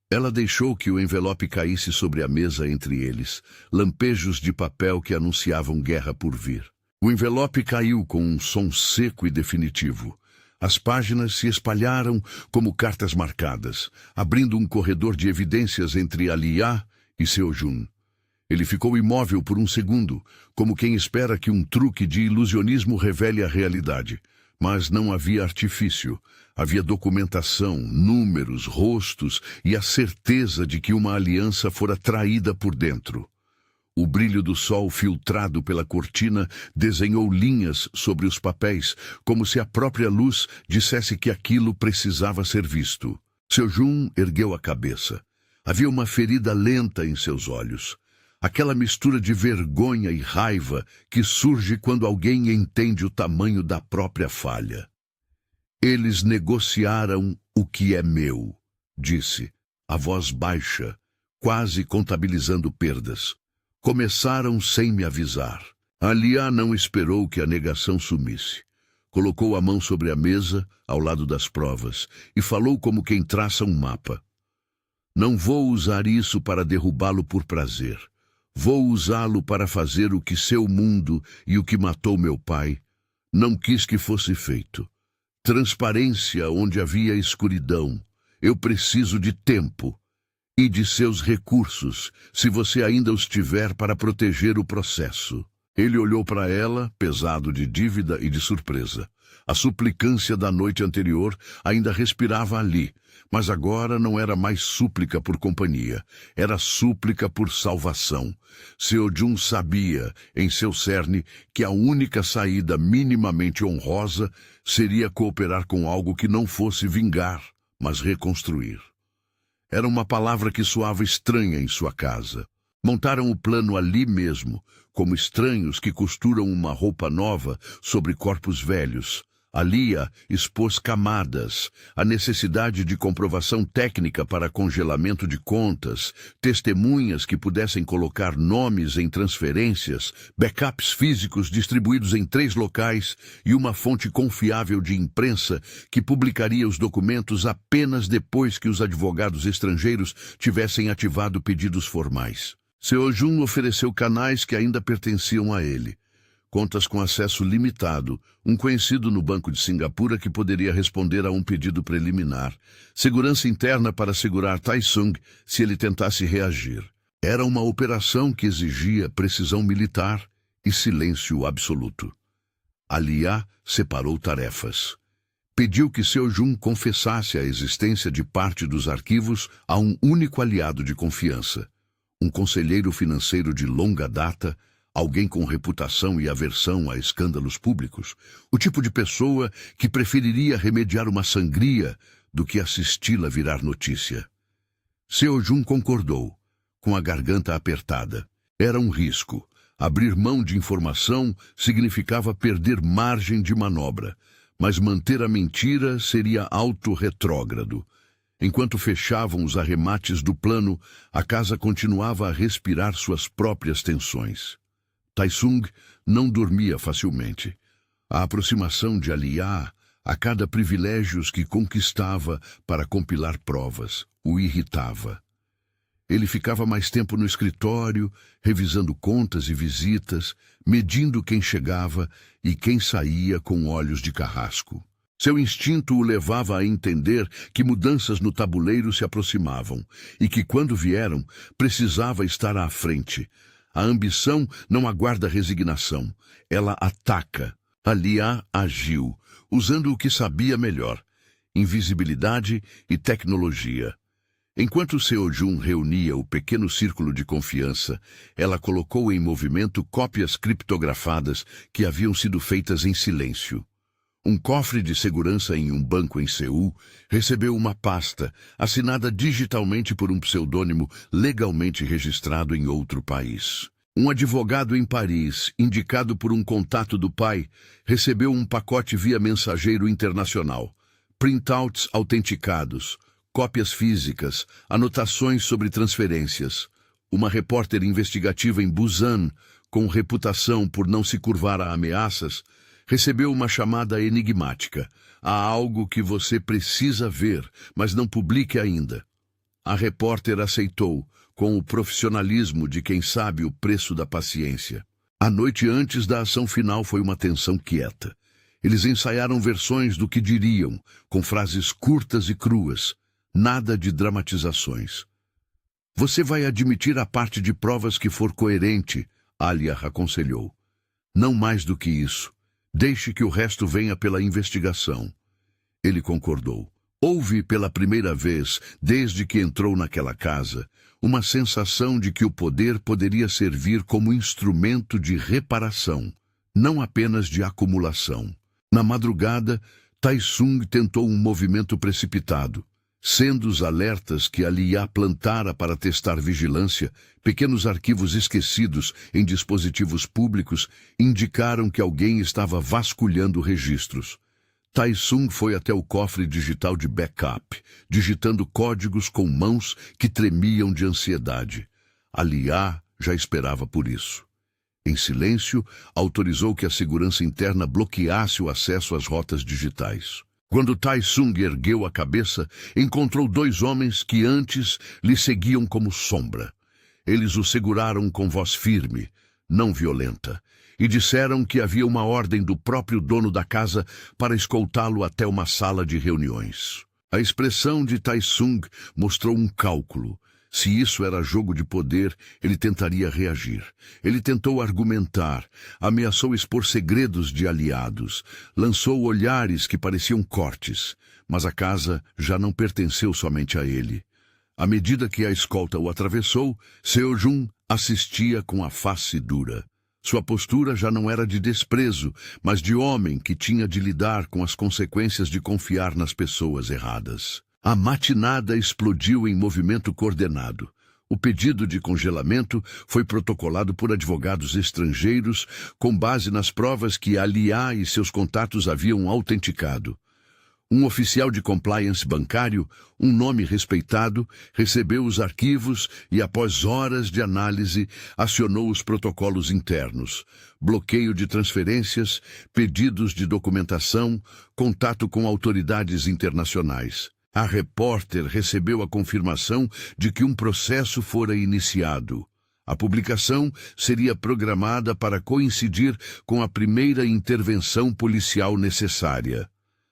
Ela deixou que o envelope caísse sobre a mesa entre eles, lampejos de papel que anunciavam guerra por vir. O envelope caiu com um som seco e definitivo. As páginas se espalharam como cartas marcadas, abrindo um corredor de evidências entre Alia e Seo Jun. Ele ficou imóvel por um segundo, como quem espera que um truque de ilusionismo revele a realidade. Mas não havia artifício. Havia documentação, números, rostos e a certeza de que uma aliança fora traída por dentro. O brilho do sol filtrado pela cortina desenhou linhas sobre os papéis, como se a própria luz dissesse que aquilo precisava ser visto. Seo Jun ergueu a cabeça. Havia uma ferida lenta em seus olhos. Aquela mistura de vergonha e raiva que surge quando alguém entende o tamanho da própria falha. Eles negociaram o que é meu, disse, a voz baixa, quase contabilizando perdas. Começaram sem me avisar. Alia não esperou que a negação sumisse. Colocou a mão sobre a mesa, ao lado das provas, e falou como quem traça um mapa. Não vou usar isso para derrubá-lo por prazer. Vou usá-lo para fazer o que seu mundo e o que matou meu pai não quis que fosse feito. Transparência onde havia escuridão. Eu preciso de tempo e de seus recursos, se você ainda os tiver para proteger o processo. Ele olhou para ela, pesado de dívida e de surpresa. A suplicância da noite anterior ainda respirava ali, mas agora não era mais súplica por companhia, era súplica por salvação. Seo Jun sabia, em seu cerne, que a única saída minimamente honrosa seria cooperar com algo que não fosse vingar, mas reconstruir. Era uma palavra que soava estranha em sua casa. Montaram o plano ali mesmo, como estranhos que costuram uma roupa nova sobre corpos velhos. Alia expôs camadas, a necessidade de comprovação técnica para congelamento de contas, testemunhas que pudessem colocar nomes em transferências, backups físicos distribuídos em 3 locais e uma fonte confiável de imprensa que publicaria os documentos apenas depois que os advogados estrangeiros tivessem ativado pedidos formais. Seo Jun ofereceu canais que ainda pertenciam a ele. Contas com acesso limitado, um conhecido no Banco de Singapura que poderia responder a um pedido preliminar, segurança interna para segurar Tai-sung se ele tentasse reagir. Era uma operação que exigia precisão militar e silêncio absoluto. Alia separou tarefas. Pediu que Seo Jun confessasse a existência de parte dos arquivos a um único aliado de confiança, um conselheiro financeiro de longa data, alguém com reputação e aversão a escândalos públicos, o tipo de pessoa que preferiria remediar uma sangria do que assisti-la virar notícia. Seo Jun concordou, com a garganta apertada. Era um risco. Abrir mão de informação significava perder margem de manobra, mas manter a mentira seria autorretrógrado. Enquanto fechavam os arremates do plano, a casa continuava a respirar suas próprias tensões. Taesung não dormia facilmente. A aproximação de Alia, a cada privilégio que conquistava para compilar provas, o irritava. Ele ficava mais tempo no escritório, revisando contas e visitas, medindo quem chegava e quem saía com olhos de carrasco. Seu instinto o levava a entender que mudanças no tabuleiro se aproximavam e que, quando vieram, precisava estar à frente. A ambição não aguarda resignação, ela ataca. Alia agiu, usando o que sabia melhor, invisibilidade e tecnologia. Enquanto Seo Jun reunia o pequeno círculo de confiança, ela colocou em movimento cópias criptografadas que haviam sido feitas em silêncio. Um cofre de segurança em um banco em Seul recebeu uma pasta, assinada digitalmente por um pseudônimo legalmente registrado em outro país. Um advogado em Paris, indicado por um contato do pai, recebeu um pacote via mensageiro internacional. Printouts autenticados, cópias físicas, anotações sobre transferências. Uma repórter investigativa em Busan, com reputação por não se curvar a ameaças, recebeu uma chamada enigmática. Há algo que você precisa ver, mas não publique ainda. A repórter aceitou, com o profissionalismo de quem sabe o preço da paciência. A noite antes da ação final foi uma tensão quieta. Eles ensaiaram versões do que diriam, com frases curtas e cruas. Nada de dramatizações. Você vai admitir a parte de provas que for coerente, Alia aconselhou. Não mais do que isso. Deixe que o resto venha pela investigação. Ele concordou. Houve pela primeira vez, desde que entrou naquela casa, uma sensação de que o poder poderia servir como instrumento de reparação, não apenas de acumulação. Na madrugada, Taesung tentou um movimento precipitado. Sendo os alertas que Alia plantara para testar vigilância, pequenos arquivos esquecidos em dispositivos públicos indicaram que alguém estava vasculhando registros. Taesung foi até o cofre digital de backup, digitando códigos com mãos que tremiam de ansiedade. Alia já esperava por isso. Em silêncio, autorizou que a segurança interna bloqueasse o acesso às rotas digitais. Quando Taesung ergueu a cabeça, encontrou dois homens que antes lhe seguiam como sombra. Eles o seguraram com voz firme, não violenta, e disseram que havia uma ordem do próprio dono da casa para escoltá-lo até uma sala de reuniões. A expressão de Taesung mostrou um cálculo. Se isso era jogo de poder, ele tentaria reagir. Ele tentou argumentar, ameaçou expor segredos de aliados, lançou olhares que pareciam cortes, mas a casa já não pertenceu somente a ele. À medida que a escolta o atravessou, Seo Jun assistia com a face dura. Sua postura já não era de desprezo, mas de homem que tinha de lidar com as consequências de confiar nas pessoas erradas. A matinada explodiu em movimento coordenado. O pedido de congelamento foi protocolado por advogados estrangeiros com base nas provas que Alia e seus contatos haviam autenticado. Um oficial de compliance bancário, um nome respeitado, recebeu os arquivos e, após horas de análise, acionou os protocolos internos. Bloqueio de transferências, pedidos de documentação, contato com autoridades internacionais. A repórter recebeu a confirmação de que um processo fora iniciado. A publicação seria programada para coincidir com a primeira intervenção policial necessária.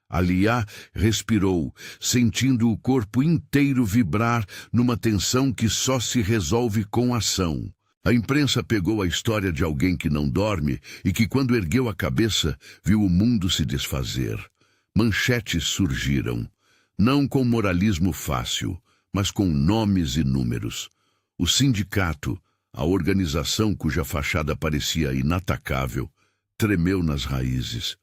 Alia respirou, sentindo o corpo inteiro vibrar numa tensão que só se resolve com ação. A imprensa pegou a história de alguém que não dorme e que, quando ergueu a cabeça, viu o mundo se desfazer. Manchetes surgiram. Não com moralismo fácil, mas com nomes e números. O sindicato, A organização, cuja fachada parecia inatacável, tremeu nas raízes.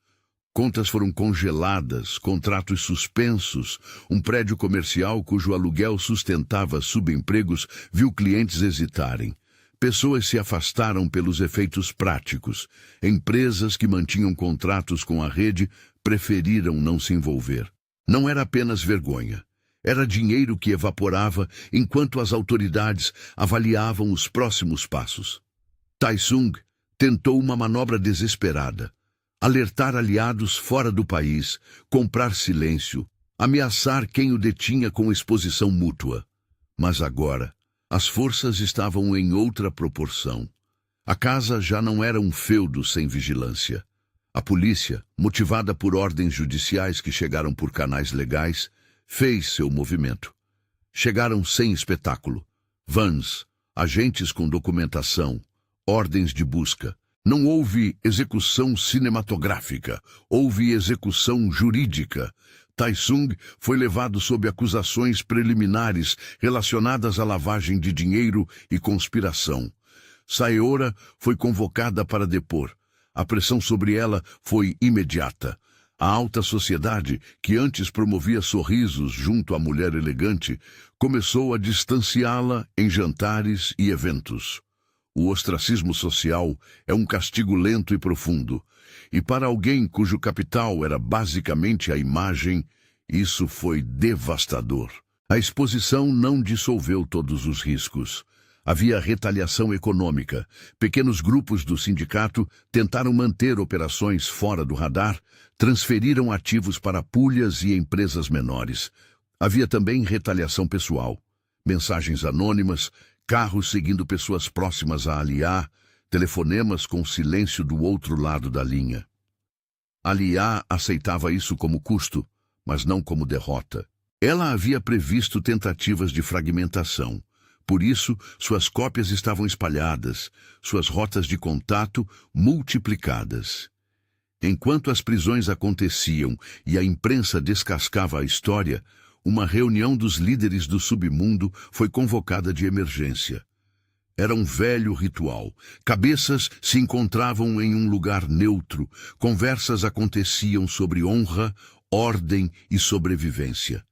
Contas foram congeladas, contratos suspensos, um prédio comercial cujo aluguel sustentava subempregos viu clientes hesitarem. Pessoas se afastaram pelos efeitos práticos. Empresas que mantinham contratos com a rede preferiram não se envolver. Não era apenas vergonha. Era dinheiro que evaporava enquanto as autoridades avaliavam os próximos passos. Taesung tentou uma manobra desesperada. Alertar aliados fora do país, comprar silêncio, ameaçar quem o detinha com exposição mútua. Mas agora, as forças estavam em outra proporção. A casa já não era um feudo sem vigilância. A polícia, motivada por ordens judiciais que chegaram por canais legais, fez seu movimento. Chegaram sem espetáculo. Vans, agentes com documentação, ordens de busca. Não houve execução cinematográfica, houve execução jurídica. Taesung foi levado sob acusações preliminares relacionadas à lavagem de dinheiro e conspiração. Saeora foi convocada para depor. A pressão sobre ela foi imediata. A alta sociedade, que antes promovia sorrisos junto à mulher elegante, começou a distanciá-la em jantares e eventos. O ostracismo social é um castigo lento e profundo, e para alguém cujo capital era basicamente a imagem, isso foi devastador. A exposição não dissolveu todos os riscos. Havia retaliação econômica. Pequenos grupos do sindicato tentaram manter operações fora do radar, transferiram ativos para pulhas e empresas menores. Havia também retaliação pessoal. Mensagens anônimas, carros seguindo pessoas próximas a Aliá, telefonemas com silêncio do outro lado da linha. Aliá aceitava isso como custo, mas não como derrota. Ela havia previsto tentativas de fragmentação. Por isso, suas cópias estavam espalhadas, suas rotas de contato multiplicadas. Enquanto as prisões aconteciam e a imprensa descascava a história, uma reunião dos líderes do submundo foi convocada de emergência. Era um velho ritual. Cabeças se encontravam em um lugar neutro. Conversas aconteciam sobre honra, ordem e sobrevivência.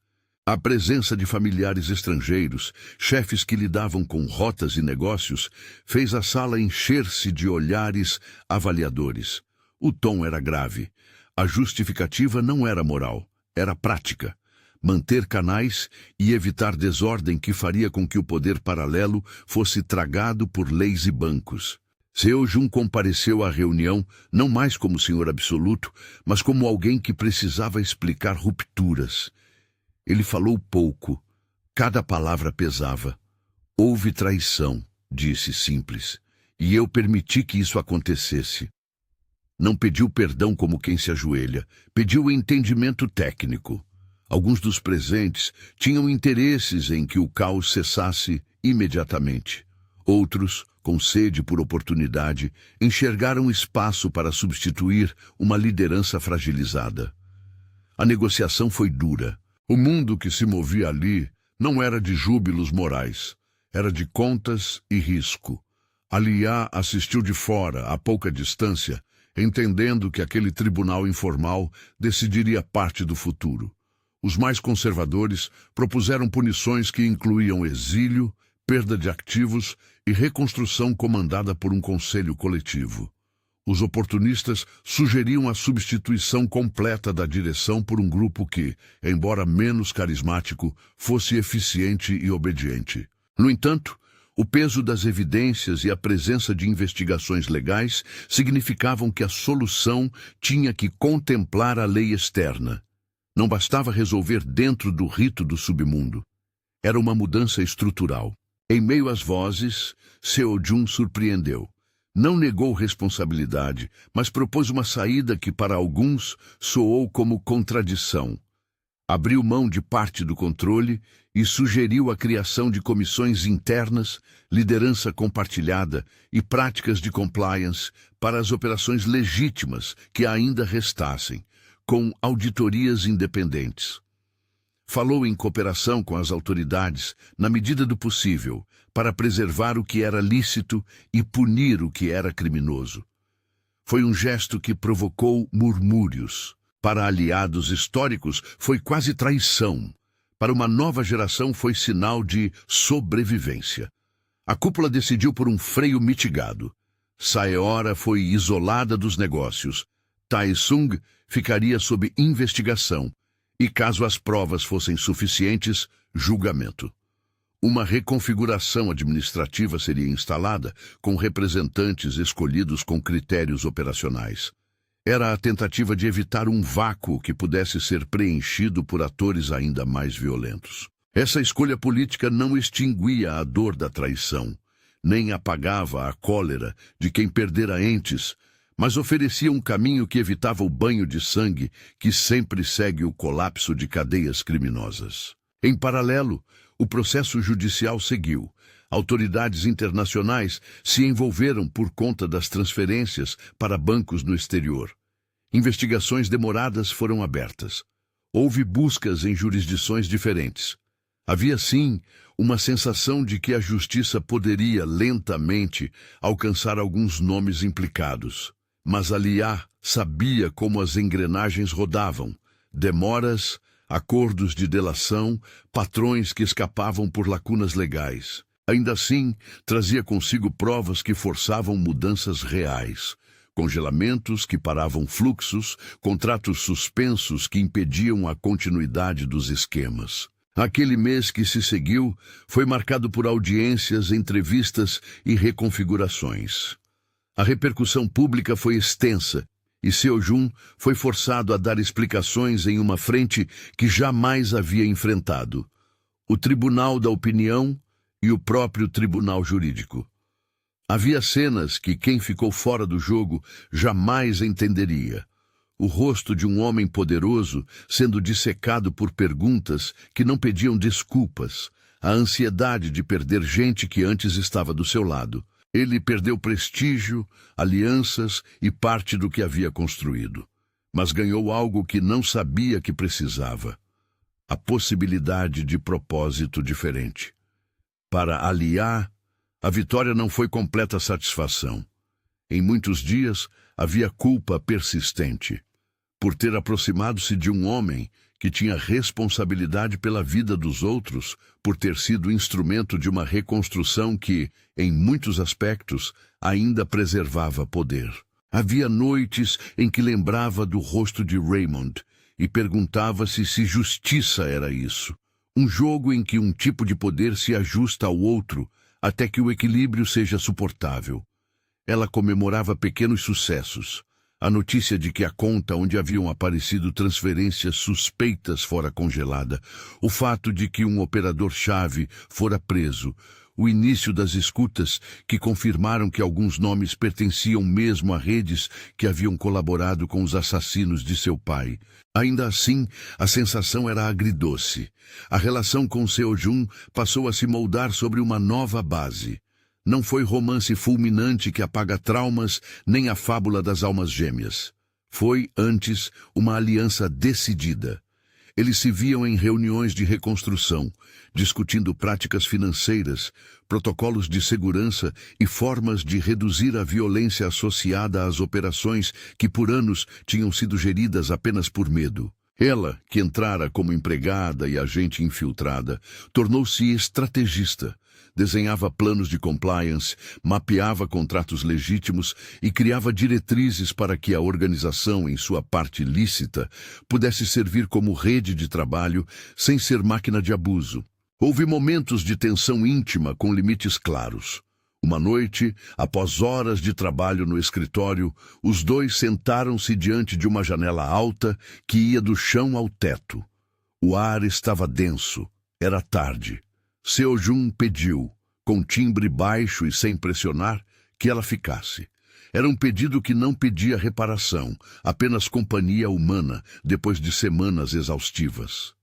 A presença de familiares estrangeiros, chefes que lidavam com rotas e negócios, fez a sala encher-se de olhares avaliadores. O tom era grave. A justificativa não era moral, era prática. Manter canais e evitar desordem que faria com que o poder paralelo fosse tragado por leis e bancos. Seo Jun compareceu à reunião não mais como senhor absoluto, mas como alguém que precisava explicar rupturas. Ele falou pouco. Cada palavra pesava. Houve traição, disse simples, e eu permiti que isso acontecesse. Não pediu perdão como quem se ajoelha, pediu entendimento técnico. Alguns dos presentes tinham interesses em que o caos cessasse imediatamente. Outros, com sede por oportunidade, enxergaram espaço para substituir uma liderança fragilizada. A negociação foi dura. O mundo que se movia ali não era de júbilos morais, era de contas e risco. Aliá assistiu de fora, a pouca distância, entendendo que aquele tribunal informal decidiria parte do futuro. Os mais conservadores propuseram punições que incluíam exílio, perda de ativos e reconstrução comandada por um conselho coletivo. Os oportunistas sugeriam a substituição completa da direção por um grupo que, embora menos carismático, fosse eficiente e obediente. No entanto, o peso das evidências e a presença de investigações legais significavam que a solução tinha que contemplar a lei externa. Não bastava resolver dentro do rito do submundo. Era uma mudança estrutural. Em meio às vozes, Seo Jun surpreendeu. Não negou responsabilidade, mas propôs uma saída que para alguns soou como contradição. Abriu mão de parte do controle e sugeriu a criação de comissões internas, liderança compartilhada e práticas de compliance para as operações legítimas que ainda restassem, com auditorias independentes. Falou em cooperação com as autoridades, na medida do possível, para preservar o que era lícito e punir o que era criminoso. Foi um gesto que provocou murmúrios. Para aliados históricos, foi quase traição. Para uma nova geração, foi sinal de sobrevivência. A cúpula decidiu por um freio mitigado. Saeora foi isolada dos negócios. Taesung ficaria sob investigação. E caso as provas fossem suficientes, julgamento. Uma reconfiguração administrativa seria instalada, com representantes escolhidos com critérios operacionais. Era a tentativa de evitar um vácuo que pudesse ser preenchido por atores ainda mais violentos. Essa escolha política não extinguia a dor da traição, nem apagava a cólera de quem perdera entes, mas oferecia um caminho que evitava o banho de sangue que sempre segue o colapso de cadeias criminosas. Em paralelo, o processo judicial seguiu. Autoridades internacionais se envolveram por conta das transferências para bancos no exterior. Investigações demoradas foram abertas. Houve buscas em jurisdições diferentes. Havia, sim, uma sensação de que a justiça poderia, lentamente, alcançar alguns nomes implicados. Mas Alia sabia como as engrenagens rodavam. Demoras, acordos de delação, patrões que escapavam por lacunas legais. Ainda assim, trazia consigo provas que forçavam mudanças reais. Congelamentos que paravam fluxos, contratos suspensos que impediam a continuidade dos esquemas. Aquele mês que se seguiu foi marcado por audiências, entrevistas e reconfigurações. A repercussão pública foi extensa e Seo-jun foi forçado a dar explicações em uma frente que jamais havia enfrentado: o Tribunal da Opinião e o próprio Tribunal Jurídico. Havia cenas que quem ficou fora do jogo jamais entenderia. O rosto de um homem poderoso sendo dissecado por perguntas que não pediam desculpas, a ansiedade de perder gente que antes estava do seu lado. Ele perdeu prestígio, alianças e parte do que havia construído. Mas ganhou algo que não sabia que precisava: a possibilidade de propósito diferente. Para Alia, a vitória não foi completa satisfação. Em muitos dias, havia culpa persistente, por ter aproximado-se de um homem que tinha responsabilidade pela vida dos outros, por ter sido instrumento de uma reconstrução que, em muitos aspectos, ainda preservava poder. Havia noites em que lembrava do rosto de Raymond e perguntava-se se justiça era isso. Um jogo em que um tipo de poder se ajusta ao outro até que o equilíbrio seja suportável. Ela comemorava pequenos sucessos. A notícia de que a conta onde haviam aparecido transferências suspeitas fora congelada, o fato de que um operador-chave fora preso, o início das escutas que confirmaram que alguns nomes pertenciam mesmo a redes que haviam colaborado com os assassinos de seu pai. Ainda assim, a sensação era agridoce. A relação com Seo-jun passou a se moldar sobre uma nova base. Não foi romance fulminante que apaga traumas, nem a fábula das almas gêmeas. Foi, antes, uma aliança decidida. Eles se viam em reuniões de reconstrução, discutindo práticas financeiras, protocolos de segurança e formas de reduzir a violência associada às operações que por anos tinham sido geridas apenas por medo. Ela, que entrara como empregada e agente infiltrada, tornou-se estrategista. Desenhava planos de compliance, mapeava contratos legítimos e criava diretrizes para que a organização, em sua parte lícita, pudesse servir como rede de trabalho sem ser máquina de abuso. Houve momentos de tensão íntima com limites claros. Uma noite, após horas de trabalho no escritório, os dois sentaram-se diante de uma janela alta que ia do chão ao teto. O ar estava denso. Era tarde. Seo-jun pediu, com timbre baixo e sem pressionar, que ela ficasse. Era um pedido que não pedia reparação, apenas companhia humana, depois de semanas exaustivas.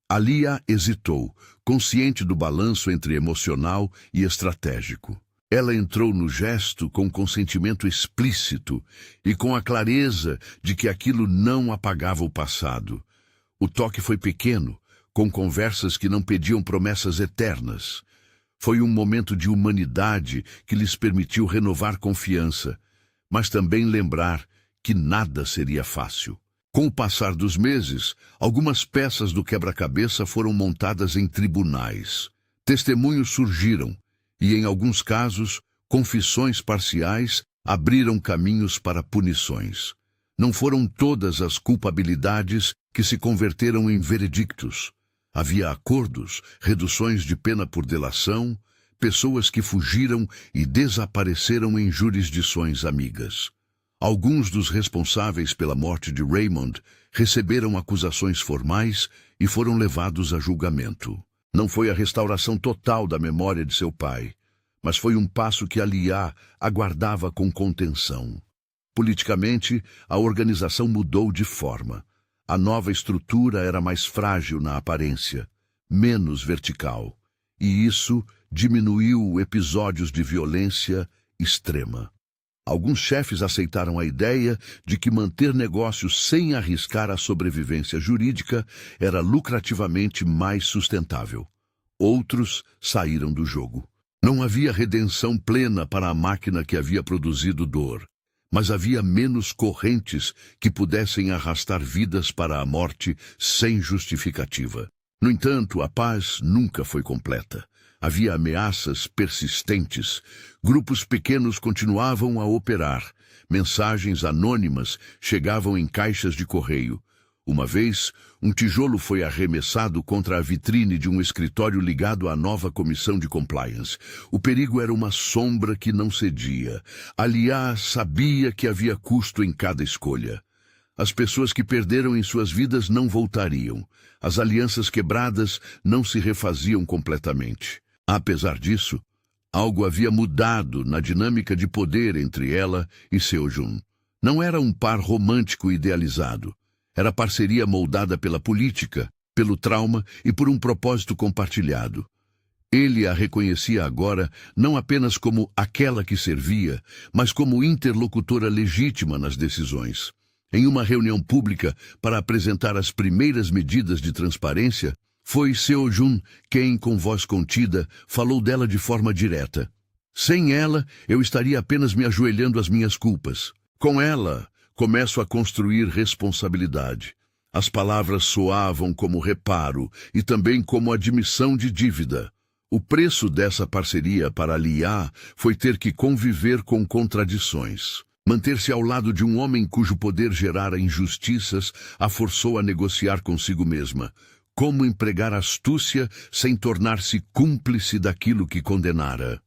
Alia hesitou, consciente do balanço entre emocional e estratégico. Ela entrou no gesto com consentimento explícito e com a clareza de que aquilo não apagava o passado. O toque foi pequeno, com conversas que não pediam promessas eternas. Foi um momento de humanidade que lhes permitiu renovar confiança, mas também lembrar que nada seria fácil. Com o passar dos meses, algumas peças do quebra-cabeça foram montadas em tribunais. Testemunhos surgiram e, em alguns casos, confissões parciais abriram caminhos para punições. Não foram todas as culpabilidades que se converteram em veredictos. Havia acordos, reduções de pena por delação, pessoas que fugiram e desapareceram em jurisdições amigas. Alguns dos responsáveis pela morte de Raymond receberam acusações formais e foram levados a julgamento. Não foi a restauração total da memória de seu pai, mas foi um passo que Alia aguardava com contenção. Politicamente, a organização mudou de forma. A nova estrutura era mais frágil na aparência, menos vertical, e isso diminuiu episódios de violência extrema. Alguns chefes aceitaram a ideia de que manter negócios sem arriscar a sobrevivência jurídica era lucrativamente mais sustentável. Outros saíram do jogo. Não havia redenção plena para a máquina que havia produzido dor, mas havia menos correntes que pudessem arrastar vidas para a morte sem justificativa. No entanto, a paz nunca foi completa. Havia ameaças persistentes. Grupos pequenos continuavam a operar. Mensagens anônimas chegavam em caixas de correio. Uma vez, um tijolo foi arremessado contra a vitrine de um escritório ligado à nova comissão de compliance. O perigo era uma sombra que não cedia. Alia sabia que havia custo em cada escolha. As pessoas que perderam em suas vidas não voltariam. As alianças quebradas não se refaziam completamente. Apesar disso, algo havia mudado na dinâmica de poder entre ela e Seo-jun. Não era um par romântico idealizado. Era parceria moldada pela política, pelo trauma e por um propósito compartilhado. Ele a reconhecia agora não apenas como aquela que servia, mas como interlocutora legítima nas decisões. Em uma reunião pública para apresentar as primeiras medidas de transparência, foi Seo-jun quem, com voz contida, falou dela de forma direta. Sem ela, eu estaria apenas me ajoelhando às minhas culpas. Com ela, começo a construir responsabilidade. As palavras soavam como reparo e também como admissão de dívida. O preço dessa parceria para Alia foi ter que conviver com contradições. Manter-se ao lado de um homem cujo poder gerara injustiças a forçou a negociar consigo mesma. Como empregar astúcia sem tornar-se cúmplice daquilo que condenara.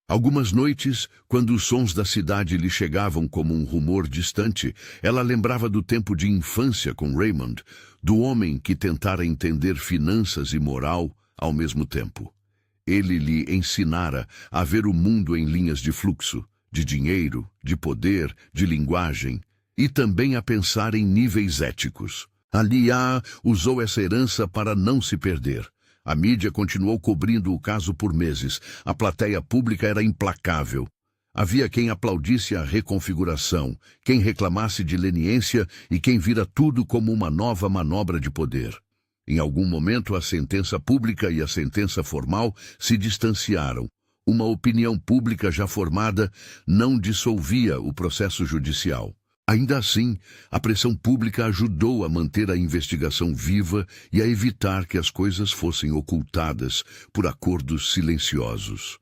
Algumas noites, quando os sons da cidade lhe chegavam como um rumor distante, ela lembrava do tempo de infância com Raymond, do homem que tentara entender finanças e moral ao mesmo tempo. Ele lhe ensinara a ver o mundo em linhas de fluxo, de dinheiro, de poder, de linguagem, e também a pensar em níveis éticos. Alia usou essa herança para não se perder. A mídia continuou cobrindo o caso por meses. A plateia pública era implacável. Havia quem aplaudisse a reconfiguração, quem reclamasse de leniência e quem vira tudo como uma nova manobra de poder. Em algum momento, a sentença pública e a sentença formal se distanciaram. Uma opinião pública já formada não dissolvia o processo judicial. Ainda assim, a pressão pública ajudou a manter a investigação viva e a evitar que as coisas fossem ocultadas por acordos silenciosos.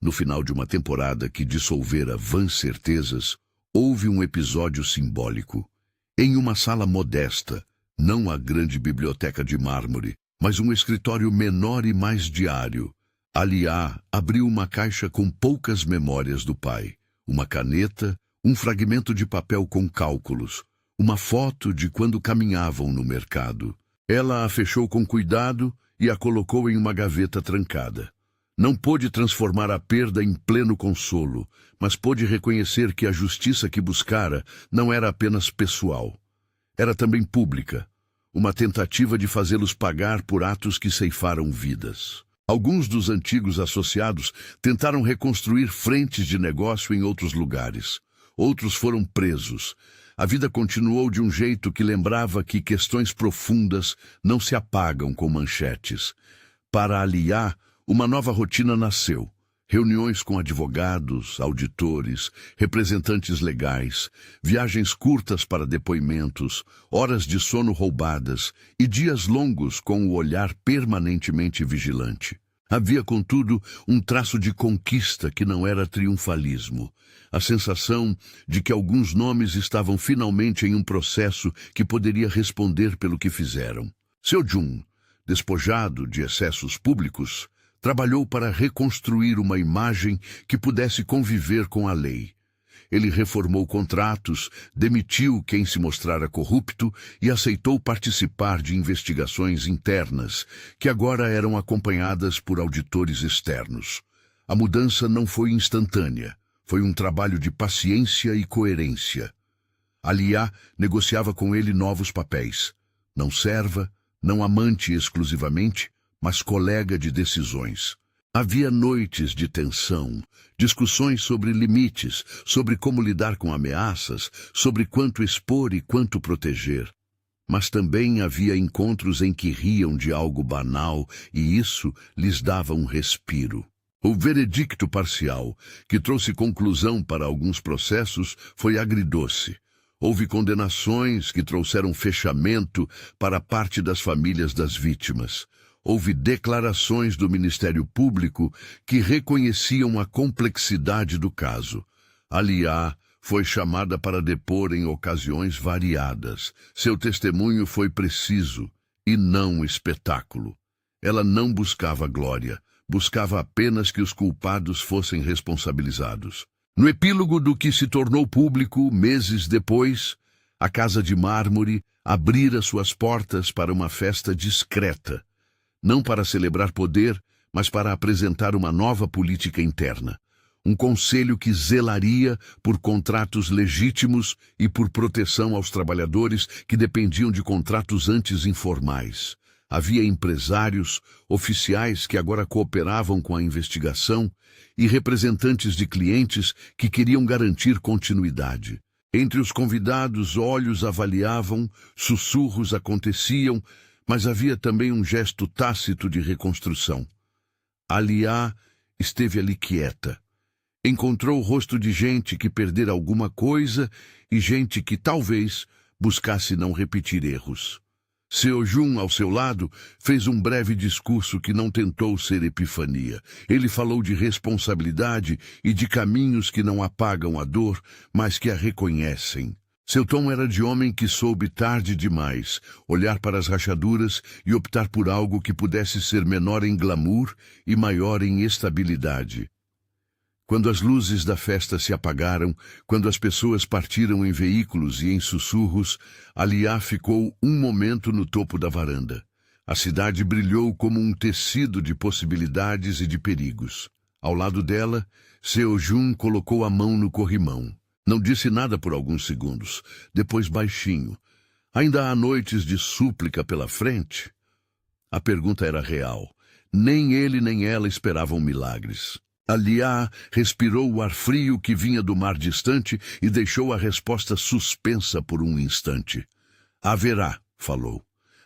No final de uma temporada que dissolvera vãs certezas, houve um episódio simbólico. Em uma sala modesta, não a grande biblioteca de mármore, mas um escritório menor e mais diário, Alia abriu uma caixa com poucas memórias do pai, uma caneta, um fragmento de papel com cálculos, uma foto de quando caminhavam no mercado. Ela a fechou com cuidado e a colocou em uma gaveta trancada. Não pôde transformar a perda em pleno consolo, mas pôde reconhecer que a justiça que buscara não era apenas pessoal. Era também pública, uma tentativa de fazê-los pagar por atos que ceifaram vidas. Alguns dos antigos associados tentaram reconstruir frentes de negócio em outros lugares. Outros foram presos. A vida continuou de um jeito que lembrava que questões profundas não se apagam com manchetes. Para Aliá, uma nova rotina nasceu. Reuniões com advogados, auditores, representantes legais, viagens curtas para depoimentos, horas de sono roubadas e dias longos com o olhar permanentemente vigilante. Havia, contudo, um traço de conquista que não era triunfalismo. A sensação de que alguns nomes estavam finalmente em um processo que poderia responder pelo que fizeram. Seo-jun, despojado de excessos públicos, trabalhou para reconstruir uma imagem que pudesse conviver com a lei. Ele reformou contratos, demitiu quem se mostrara corrupto e aceitou participar de investigações internas, que agora eram acompanhadas por auditores externos. A mudança não foi instantânea, foi um trabalho de paciência e coerência. Aliá negociava com ele novos papéis. Não serva, não amante exclusivamente, mas colega de decisões. Havia noites de tensão, discussões sobre limites, sobre como lidar com ameaças, sobre quanto expor e quanto proteger. Mas também havia encontros em que riam de algo banal e isso lhes dava um respiro. O veredicto parcial, que trouxe conclusão para alguns processos, foi agridoce. Houve condenações que trouxeram fechamento para parte das famílias das vítimas. Houve declarações do Ministério Público que reconheciam a complexidade do caso. Aliá foi chamada para depor em ocasiões variadas. Seu testemunho foi preciso e não espetáculo. Ela não buscava glória, buscava apenas que os culpados fossem responsabilizados. No epílogo do que se tornou público, meses depois, a Casa de Mármore abrira suas portas para uma festa discreta. Não para celebrar poder, mas para apresentar uma nova política interna. Um conselho que zelaria por contratos legítimos e por proteção aos trabalhadores que dependiam de contratos antes informais. Havia empresários, oficiais que agora cooperavam com a investigação e representantes de clientes que queriam garantir continuidade. Entre os convidados, olhos avaliavam, sussurros aconteciam, mas havia também um gesto tácito de reconstrução. Aliá esteve ali quieta. Encontrou o rosto de gente que perdera alguma coisa e gente que, talvez, buscasse não repetir erros. Seo-jun, ao seu lado, fez um breve discurso que não tentou ser epifania. Ele falou de responsabilidade e de caminhos que não apagam a dor, mas que a reconhecem. Seu tom era de homem que soube tarde demais olhar para as rachaduras e optar por algo que pudesse ser menor em glamour e maior em estabilidade. Quando as luzes da festa se apagaram, quando as pessoas partiram em veículos e em sussurros, Aliá ficou um momento no topo da varanda. A cidade brilhou como um tecido de possibilidades e de perigos. Ao lado dela, Seo-jun colocou a mão no corrimão. Não disse nada por alguns segundos, depois baixinho. Ainda há noites de súplica pela frente? A pergunta era real. Nem ele nem ela esperavam milagres. Aliá respirou o ar frio que vinha do mar distante e deixou a resposta suspensa por um instante. Haverá, falou.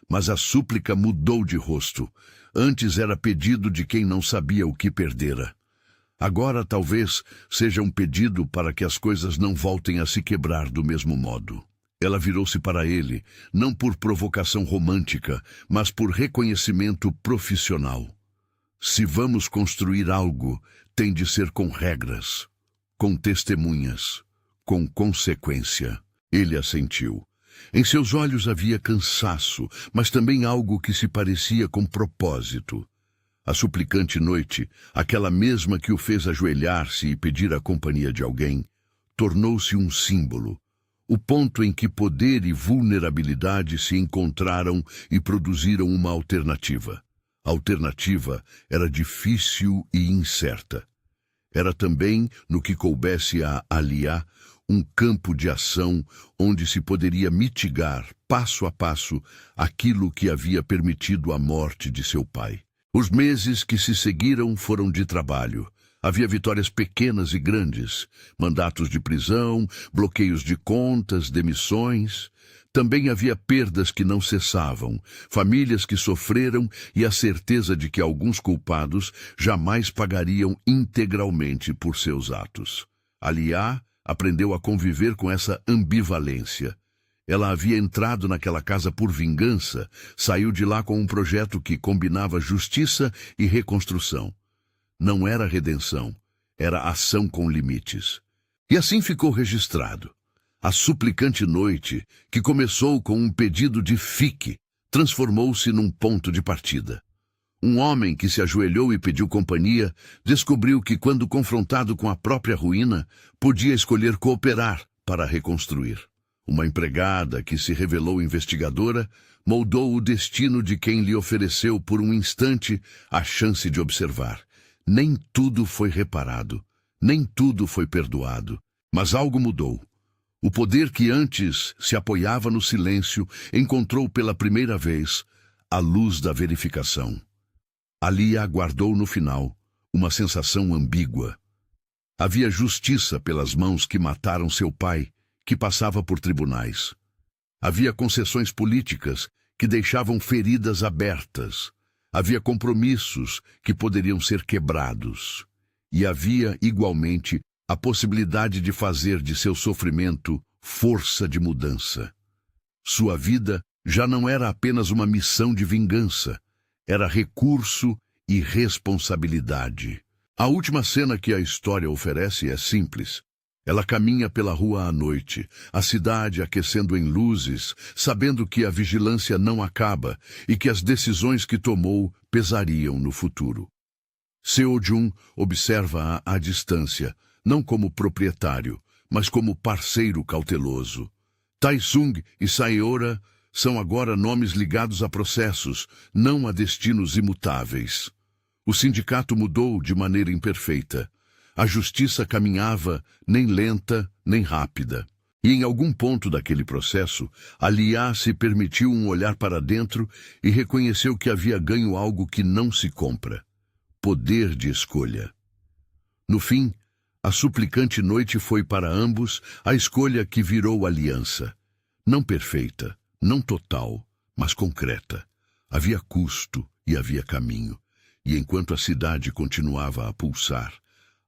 Mas a súplica mudou de rosto. Antes era pedido de quem não sabia o que perdera. Agora talvez seja um pedido para que as coisas não voltem a se quebrar do mesmo modo. Ela virou-se para ele, não por provocação romântica, mas por reconhecimento profissional. Se vamos construir algo, tem de ser com regras, com testemunhas, com consequência. Ele assentiu. Em seus olhos havia cansaço, mas também algo que se parecia com propósito. A suplicante noite, aquela mesma que o fez ajoelhar-se e pedir a companhia de alguém, tornou-se um símbolo. O ponto em que poder e vulnerabilidade se encontraram e produziram uma alternativa. A alternativa era difícil e incerta. Era também, no que coubesse a Aliá, um campo de ação onde se poderia mitigar, passo a passo, aquilo que havia permitido a morte de seu pai. Os meses que se seguiram foram de trabalho. Havia vitórias pequenas e grandes, mandatos de prisão, bloqueios de contas, demissões. Também havia perdas que não cessavam, famílias que sofreram e a certeza de que alguns culpados jamais pagariam integralmente por seus atos. Aliá aprendeu a conviver com essa ambivalência. Ela havia entrado naquela casa por vingança, saiu de lá com um projeto que combinava justiça e reconstrução. Não era redenção, era ação com limites. E assim ficou registrado. A suplicante noite, que começou com um pedido de fique, transformou-se num ponto de partida. Um homem que se ajoelhou e pediu companhia descobriu que, quando confrontado com a própria ruína, podia escolher cooperar para reconstruir. Uma empregada que se revelou investigadora moldou o destino de quem lhe ofereceu por um instante a chance de observar. Nem tudo foi reparado, nem tudo foi perdoado, mas algo mudou. O poder que antes se apoiava no silêncio encontrou pela primeira vez a luz da verificação. Ali aguardou no final uma sensação ambígua. Havia justiça pelas mãos que mataram seu pai, que passava por tribunais. Havia concessões políticas que deixavam feridas abertas. Havia compromissos que poderiam ser quebrados. E havia, igualmente, a possibilidade de fazer de seu sofrimento força de mudança. Sua vida já não era apenas uma missão de vingança, era recurso e responsabilidade. A última cena que a história oferece é simples. Ela caminha pela rua à noite, a cidade aquecendo em luzes, sabendo que a vigilância não acaba e que as decisões que tomou pesariam no futuro. Seo-jun observa-a à distância, não como proprietário, mas como parceiro cauteloso. Tae-sung e Saeora são agora nomes ligados a processos, não a destinos imutáveis. O sindicato mudou de maneira imperfeita. A justiça caminhava nem lenta, nem rápida. E em algum ponto daquele processo, Aliá se permitiu um olhar para dentro e reconheceu que havia ganho algo que não se compra: poder de escolha. No fim, a suplicante noite foi para ambos a escolha que virou aliança. Não perfeita, não total, mas concreta. Havia custo e havia caminho. E enquanto a cidade continuava a pulsar,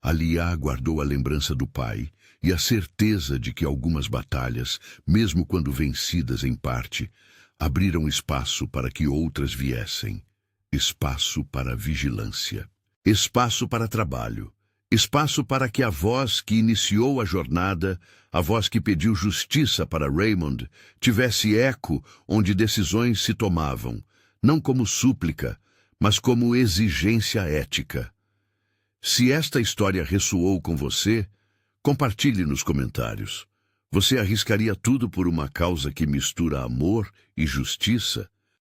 Aliá guardou a lembrança do pai e a certeza de que algumas batalhas, mesmo quando vencidas em parte, abriram espaço para que outras viessem. Espaço para vigilância. Espaço para trabalho. Espaço para que a voz que iniciou a jornada, a voz que pediu justiça para Raymond, tivesse eco onde decisões se tomavam, não como súplica, mas como exigência ética. Se esta história ressoou com você, compartilhe nos comentários. Você arriscaria tudo por uma causa que mistura amor e justiça?